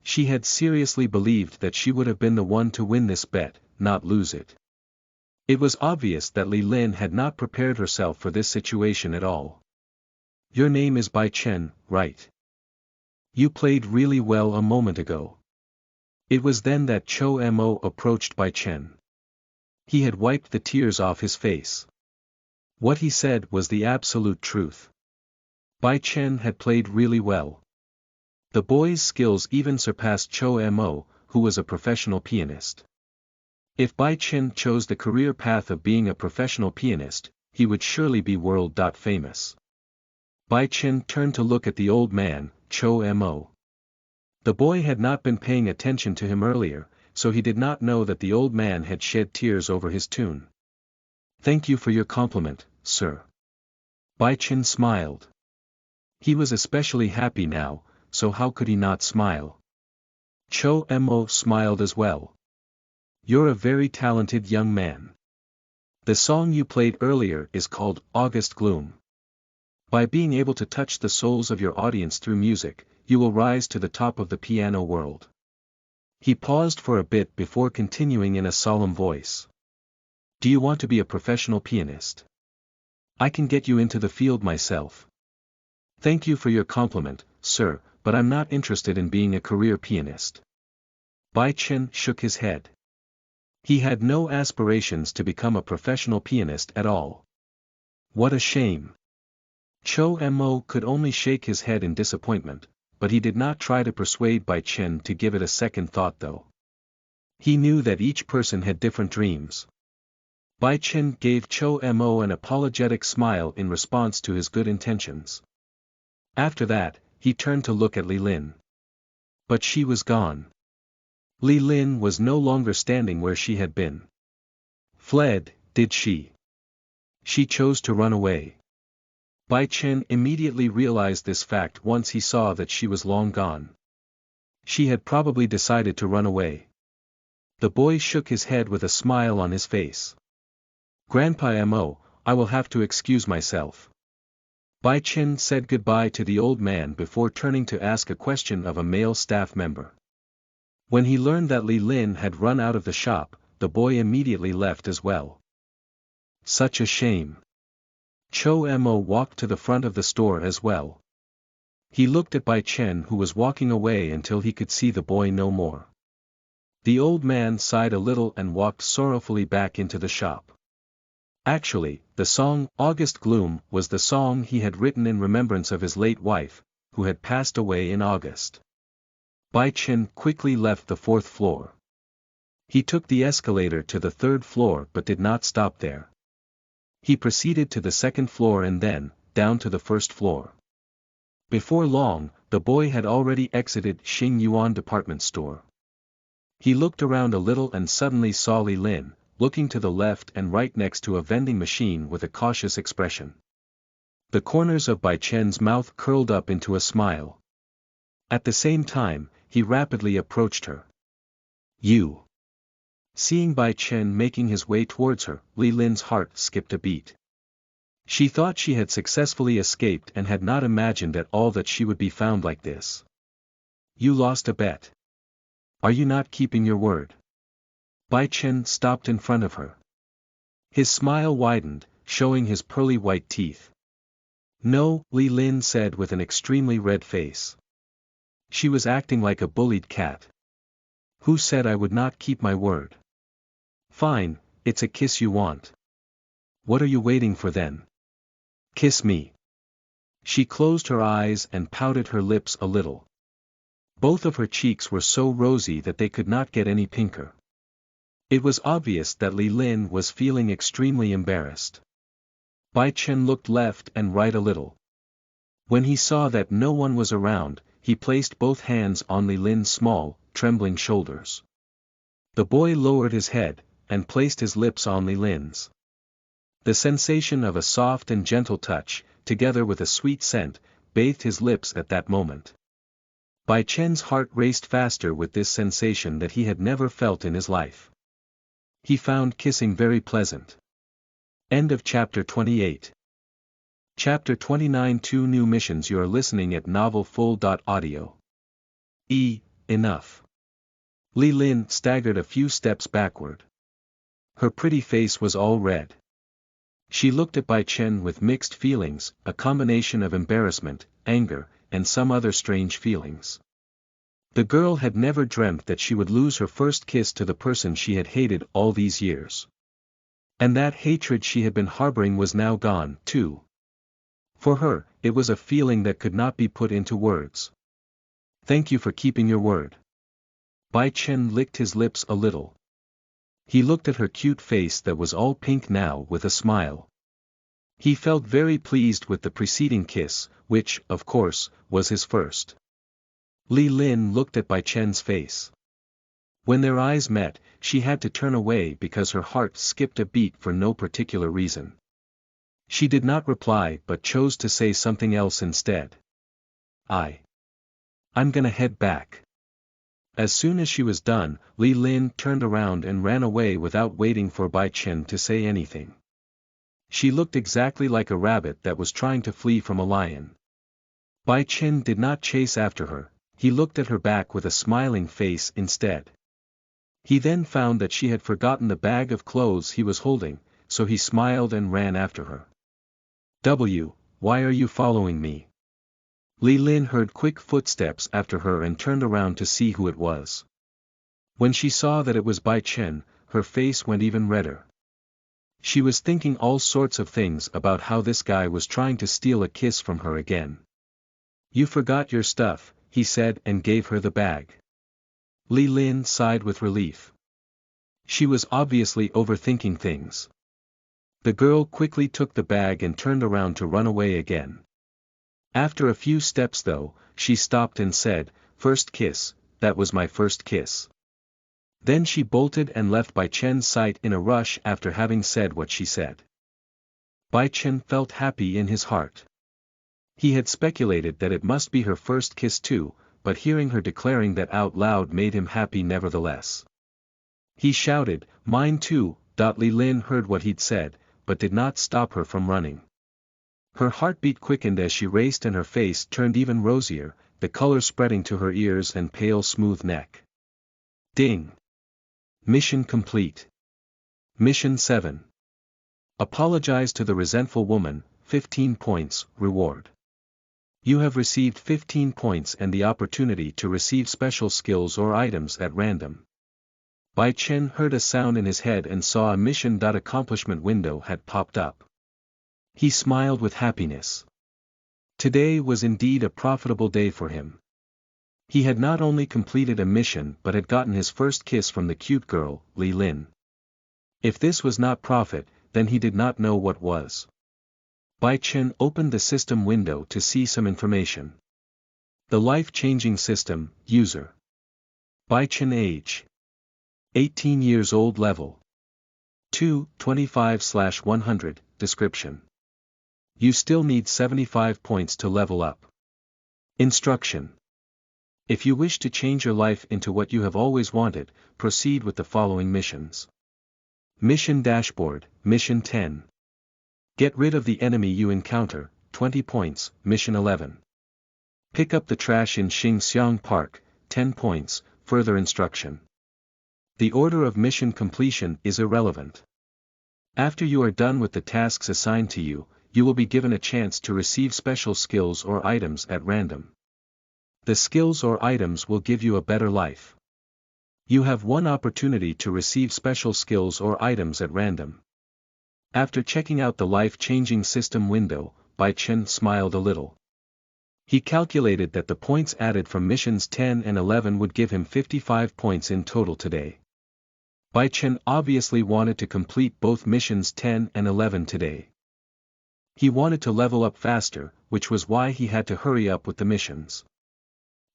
She had seriously believed that she would have been the one to win this bet, not lose it. It was obvious that Li Lin had not prepared herself for this situation at all. "Your name is Bai Chen, right? You played really well a moment ago." It was then that Cho Mo approached Bai Chen. He had wiped the tears off his face. What he said was the absolute truth. Bai Chen had played really well. The boy's skills even surpassed Cho Mo, who was a professional pianist. If Bai Chen chose the career path of being a professional pianist, he would surely be world-famous. Bai Chen turned to look at the old man, Cho Mo. The boy had not been paying attention to him earlier, so he did not know that the old man had shed tears over his tune. "Thank you for your compliment, sir." Bai Chen smiled. He was especially happy now, so how could he not smile? Cho Mo smiled as well. "You're a very talented young man. The song you played earlier is called August Gloom. By being able to touch the souls of your audience through music, you will rise to the top of the piano world." He paused for a bit before continuing in a solemn voice. "Do you want to be a professional pianist? I can get you into the field myself." "Thank you for your compliment, sir, but I'm not interested in being a career pianist." Bai Chen shook his head. He had no aspirations to become a professional pianist at all. What a shame. Cho Mo could only shake his head in disappointment, but he did not try to persuade Bai Chen to give it a second thought though. He knew that each person had different dreams. Bai Chen gave Cho Mo an apologetic smile in response to his good intentions. After that, he turned to look at Li Lin. But she was gone. Li Lin was no longer standing where she had been. Fled, did she? She chose to run away. Bai Chen immediately realized this fact once he saw that she was long gone. She had probably decided to run away. The boy shook his head with a smile on his face. Grandpa Mo, I will have to excuse myself. Bai Chen said goodbye to the old man before turning to ask a question of a male staff member. When he learned that Li Lin had run out of the shop, the boy immediately left as well. Such a shame. Cho Mo walked to the front of the store as well. He looked at Bai Chen who was walking away until he could see the boy no more. The old man sighed a little and walked sorrowfully back into the shop. Actually, the song, August Gloom, was the song he had written in remembrance of his late wife, who had passed away in August. Bai Chen quickly left the 4th floor. He took the escalator to the 3rd floor but did not stop there. He proceeded to the 2nd floor and then, down to the 1st floor. Before long, the boy had already exited Xing Yuan department store. He looked around a little and suddenly saw Li Lin, looking to the left and right next to a vending machine with a cautious expression. The corners of Bai Chen's mouth curled up into a smile. At the same time, he rapidly approached her. You. Seeing Bai Chen making his way towards her, Li Lin's heart skipped a beat. She thought she had successfully escaped and had not imagined at all that she would be found like this. You lost a bet. Are you not keeping your word? Bai Chen stopped in front of her. His smile widened, showing his pearly white teeth. No, Li Lin said with an extremely red face. She was acting like a bullied cat. Who said I would not keep my word? Fine, it's a kiss you want. What are you waiting for then? Kiss me. She closed her eyes and pouted her lips a little. Both of her cheeks were so rosy that they could not get any pinker. It was obvious that Li Lin was feeling extremely embarrassed. Bai Chen looked left and right a little. When he saw that no one was around, he placed both hands on Li Lin's small, trembling shoulders. The boy lowered his head, and placed his lips on Li Lin's. The sensation of a soft and gentle touch, together with a sweet scent, bathed his lips at that moment. Bai Chen's heart raced faster with this sensation that he had never felt in his life. He found kissing very pleasant. End of chapter 28. Chapter 29. 2 new missions. You are listening at novelfull.audio. Enough. Li Lin staggered a few steps backward. Her pretty face was all red. She looked at Bai Chen with mixed feelings, a combination of embarrassment, anger, and some other strange feelings. The girl had never dreamt that she would lose her first kiss to the person she had hated all these years. And that hatred she had been harboring was now gone, too. For her, it was a feeling that could not be put into words. Thank you for keeping your word. Bai Chen licked his lips a little. He looked at her cute face that was all pink now with a smile. He felt very pleased with the preceding kiss, which, of course, was his first. Li Lin looked at Bai Chen's face. When their eyes met, she had to turn away because her heart skipped a beat for no particular reason. She did not reply but chose to say something else instead. I'm gonna head back. As soon as she was done, Li Lin turned around and ran away without waiting for Bai Chen to say anything. She looked exactly like a rabbit that was trying to flee from a lion. Bai Chen did not chase after her, he looked at her back with a smiling face instead. He then found that she had forgotten the bag of clothes he was holding, so he smiled and ran after her. Why are you following me? Li Lin heard quick footsteps after her and turned around to see who it was. When she saw that it was Bai Chen, her face went even redder. She was thinking all sorts of things about how this guy was trying to steal a kiss from her again. "You forgot your stuff," he said and gave her the bag. Li Lin sighed with relief. She was obviously overthinking things. The girl quickly took the bag and turned around to run away again. After a few steps though, she stopped and said, "First kiss, that was my first kiss." Then she bolted and left Bai Chen's sight in a rush after having said what she said. Bai Chen felt happy in his heart. He had speculated that it must be her first kiss too, but hearing her declaring that out loud made him happy nevertheless. He shouted, "Mine too." Li Lin heard what he'd said, but did not stop her from running. Her heartbeat quickened as she raced and her face turned even rosier, the color spreading to her ears and pale smooth neck. Ding! Mission complete. Mission 7. Apologize to the resentful woman, 15 points, reward. You have received 15 points and the opportunity to receive special skills or items at random. Bai Chen heard a sound in his head and saw a mission. Accomplishment window had popped up. He smiled with happiness. Today was indeed a profitable day for him. He had not only completed a mission but had gotten his first kiss from the cute girl, Li Lin. If this was not profit, then he did not know what was. Bai Chen opened the system window to see some information. The life-changing system, user. Bai Chen age. 18 years old level. 225/100, description. You still need 75 points to level up. Instruction. If you wish to change your life into what you have always wanted, proceed with the following missions. Mission Dashboard, Mission 10. Get rid of the enemy you encounter, 20 points, Mission 11. Pick up the trash in Xingxiang Park, 10 points, further instruction. The order of mission completion is irrelevant. After you are done with the tasks assigned to you, you will be given a chance to receive special skills or items at random. The skills or items will give you a better life. You have one opportunity to receive special skills or items at random. After checking out the life-changing system window, Bai Chen smiled a little. He calculated that the points added from missions 10 and 11 would give him 55 points in total today. Bai Chen obviously wanted to complete both missions 10 and 11 today. He wanted to level up faster, which was why he had to hurry up with the missions.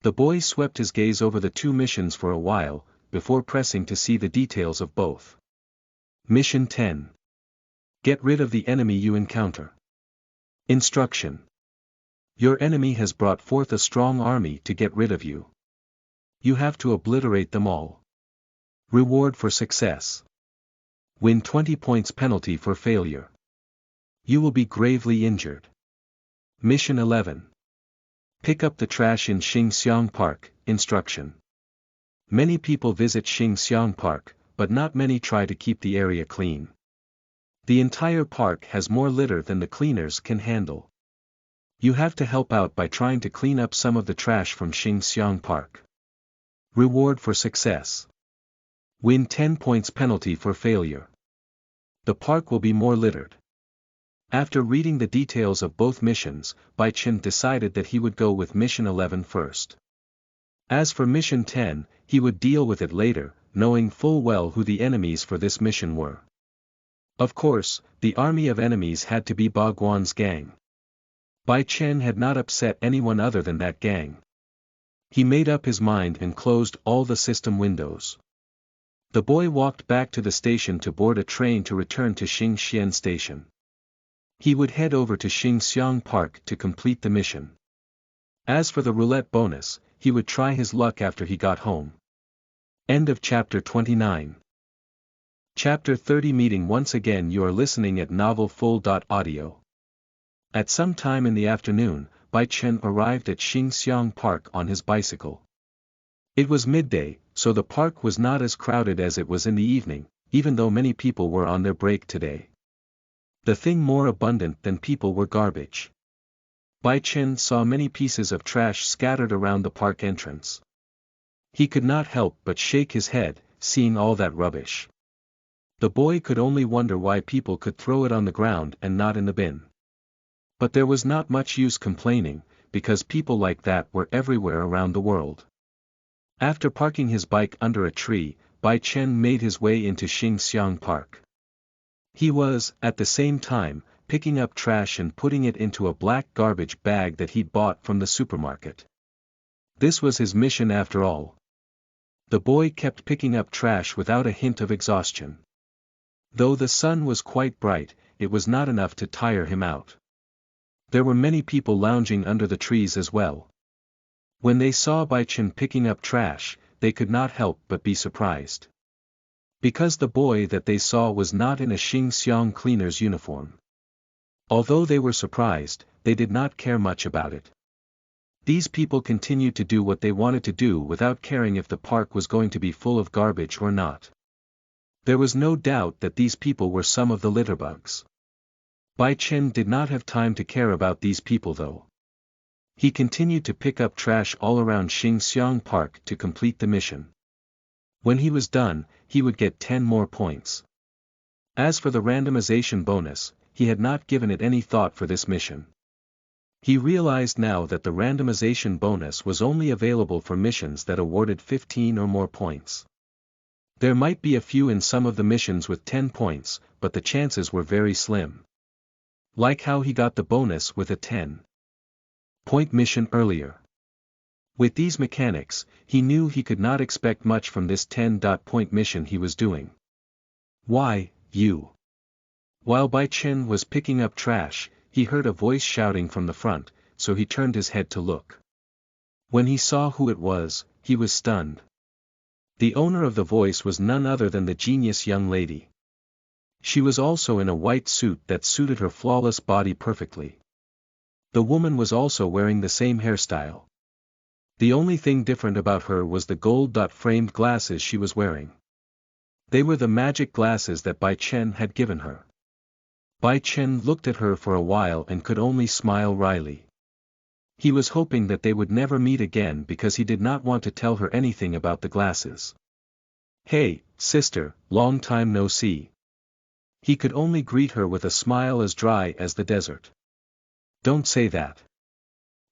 The boy swept his gaze over the two missions for a while, before pressing to see the details of both. Mission 10. Get rid of the enemy you encounter. Instruction. Your enemy has brought forth a strong army to get rid of you. You have to obliterate them all. Reward for success. Win 20 points penalty for failure. You will be gravely injured. Mission 11. Pick up the trash in Xingxiang Park, instruction. Many people visit Xingxiang Park, but not many try to keep the area clean. The entire park has more litter than the cleaners can handle. You have to help out by trying to clean up some of the trash from Xingxiang Park. Reward for success. Win 10 points penalty for failure. The park will be more littered. After reading the details of both missions, Bai Chen decided that he would go with Mission 11 first. As for Mission 10, he would deal with it later, knowing full well who the enemies for this mission were. Of course, the army of enemies had to be Bhagwan's gang. Bai Chen had not upset anyone other than that gang. He made up his mind and closed all the system windows. The boy walked back to the station to board a train to return to Xingxian Station. He would head over to Xingxiang Park to complete the mission. As for the roulette bonus, he would try his luck after he got home. End of Chapter 29. Chapter 30 Meeting. Once again you are listening at novelfull.audio. At some time in the afternoon, Bai Chen arrived at Xingxiang Park on his bicycle. It was midday, so the park was not as crowded as it was in the evening, even though many people were on their break today. The thing more abundant than people were garbage. Bai Chen saw many pieces of trash scattered around the park entrance. He could not help but shake his head, seeing all that rubbish. The boy could only wonder why people could throw it on the ground and not in the bin. But there was not much use complaining, because people like that were everywhere around the world. After parking his bike under a tree, Bai Chen made his way into Xingxiang Park. He was, at the same time, picking up trash and putting it into a black garbage bag that he'd bought from the supermarket. This was his mission after all. The boy kept picking up trash without a hint of exhaustion. Though the sun was quite bright, it was not enough to tire him out. There were many people lounging under the trees as well. When they saw Bai Chen picking up trash, they could not help but be surprised. Because the boy that they saw was not in a Xingxiang cleaner's uniform. Although they were surprised, they did not care much about it. These people continued to do what they wanted to do without caring if the park was going to be full of garbage or not. There was no doubt that these people were some of the litterbugs. Bai Chen did not have time to care about these people though. He continued to pick up trash all around Xingxiang Park to complete the mission. When he was done, he would get 10 more points. As for the randomization bonus, he had not given it any thought for this mission. He realized now that the randomization bonus was only available for missions that awarded 15 or more points. There might be a few in some of the missions with 10 points, but the chances were very slim. Like how he got the bonus with a 10-point mission earlier. With these mechanics, he knew he could not expect much from this 10-point mission he was doing. Why, you? While Bai Chen was picking up trash, he heard a voice shouting from the front, so he turned his head to look. When he saw who it was, he was stunned. The owner of the voice was none other than the genius young lady. She was also in a white suit that suited her flawless body perfectly. The woman was also wearing the same hairstyle. The only thing different about her was the gold-framed glasses she was wearing. They were the magic glasses that Bai Chen had given her. Bai Chen looked at her for a while and could only smile wryly. He was hoping that they would never meet again because he did not want to tell her anything about the glasses. Hey, sister, long time no see. He could only greet her with a smile as dry as the desert. Don't say that.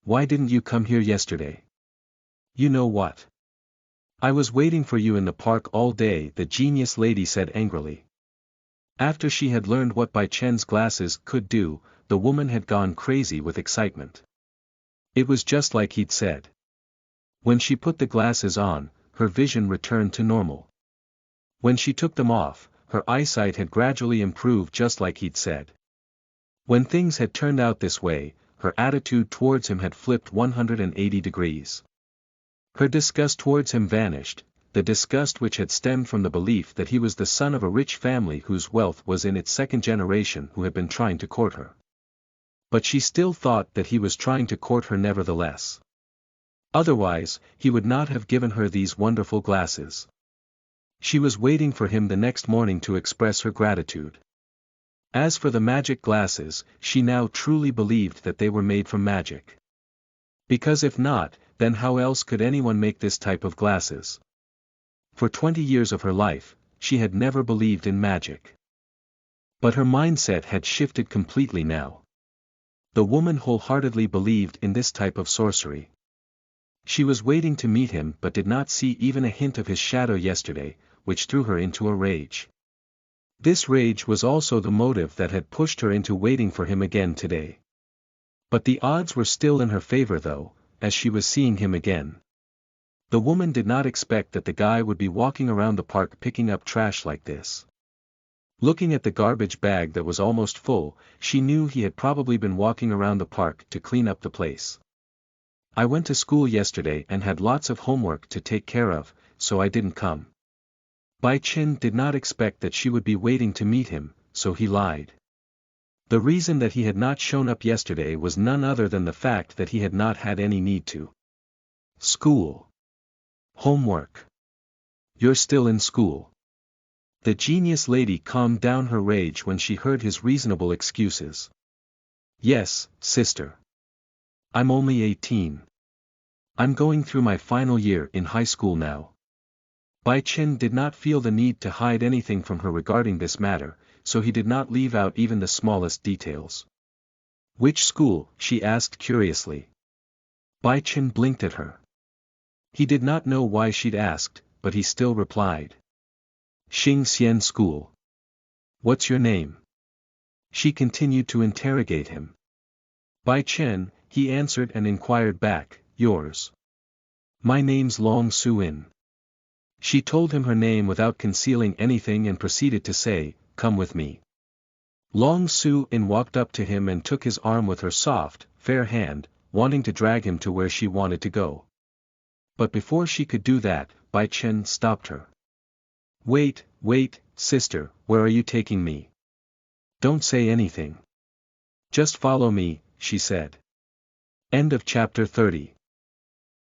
Why didn't you come here yesterday? You know what? I was waiting for you in the park all day, the genius lady said angrily. After she had learned what Bai Chen's glasses could do, the woman had gone crazy with excitement. It was just like he'd said. When she put the glasses on, her vision returned to normal. When she took them off, her eyesight had gradually improved just like he'd said. When things had turned out this way, her attitude towards him had flipped 180 degrees. Her disgust towards him vanished, the disgust which had stemmed from the belief that he was the son of a rich family whose wealth was in its second generation who had been trying to court her. But she still thought that he was trying to court her nevertheless. Otherwise, he would not have given her these wonderful glasses. She was waiting for him the next morning to express her gratitude. As for the magic glasses, she now truly believed that they were made from magic. Because if not, then how else could anyone make this type of glasses? For 20 years of her life, she had never believed in magic. But her mindset had shifted completely now. The woman wholeheartedly believed in this type of sorcery. She was waiting to meet him but did not see even a hint of his shadow yesterday, which threw her into a rage. This rage was also the motive that had pushed her into waiting for him again today. But the odds were still in her favor though, as she was seeing him again. The woman did not expect that the guy would be walking around the park picking up trash like this. Looking at the garbage bag that was almost full, she knew he had probably been walking around the park to clean up the place. I went to school yesterday and had lots of homework to take care of, so I didn't come. Bai Chen did not expect that she would be waiting to meet him, so he lied. The reason that he had not shown up yesterday was none other than the fact that he had not had any need to. School. Homework. You're still in school. The genius lady calmed down her rage when she heard his reasonable excuses. Yes, sister. I'm only 18. I'm going through my final year in high school now. Bai Chen did not feel the need to hide anything from her regarding this matter, so he did not leave out even the smallest details. Which school? She asked curiously. Bai Chen blinked at her. He did not know why she'd asked, but he still replied. Xing Xian School. What's your name? She continued to interrogate him. Bai Chen, he answered and inquired back, yours. My name's Long Su-in. She told him her name without concealing anything and proceeded to say, come with me. Long Su-in walked up to him and took his arm with her soft, fair hand, wanting to drag him to where she wanted to go. But before she could do that, Bai Chen stopped her. Wait, sister, where are you taking me? Don't say anything. Just follow me, she said. End of chapter 30.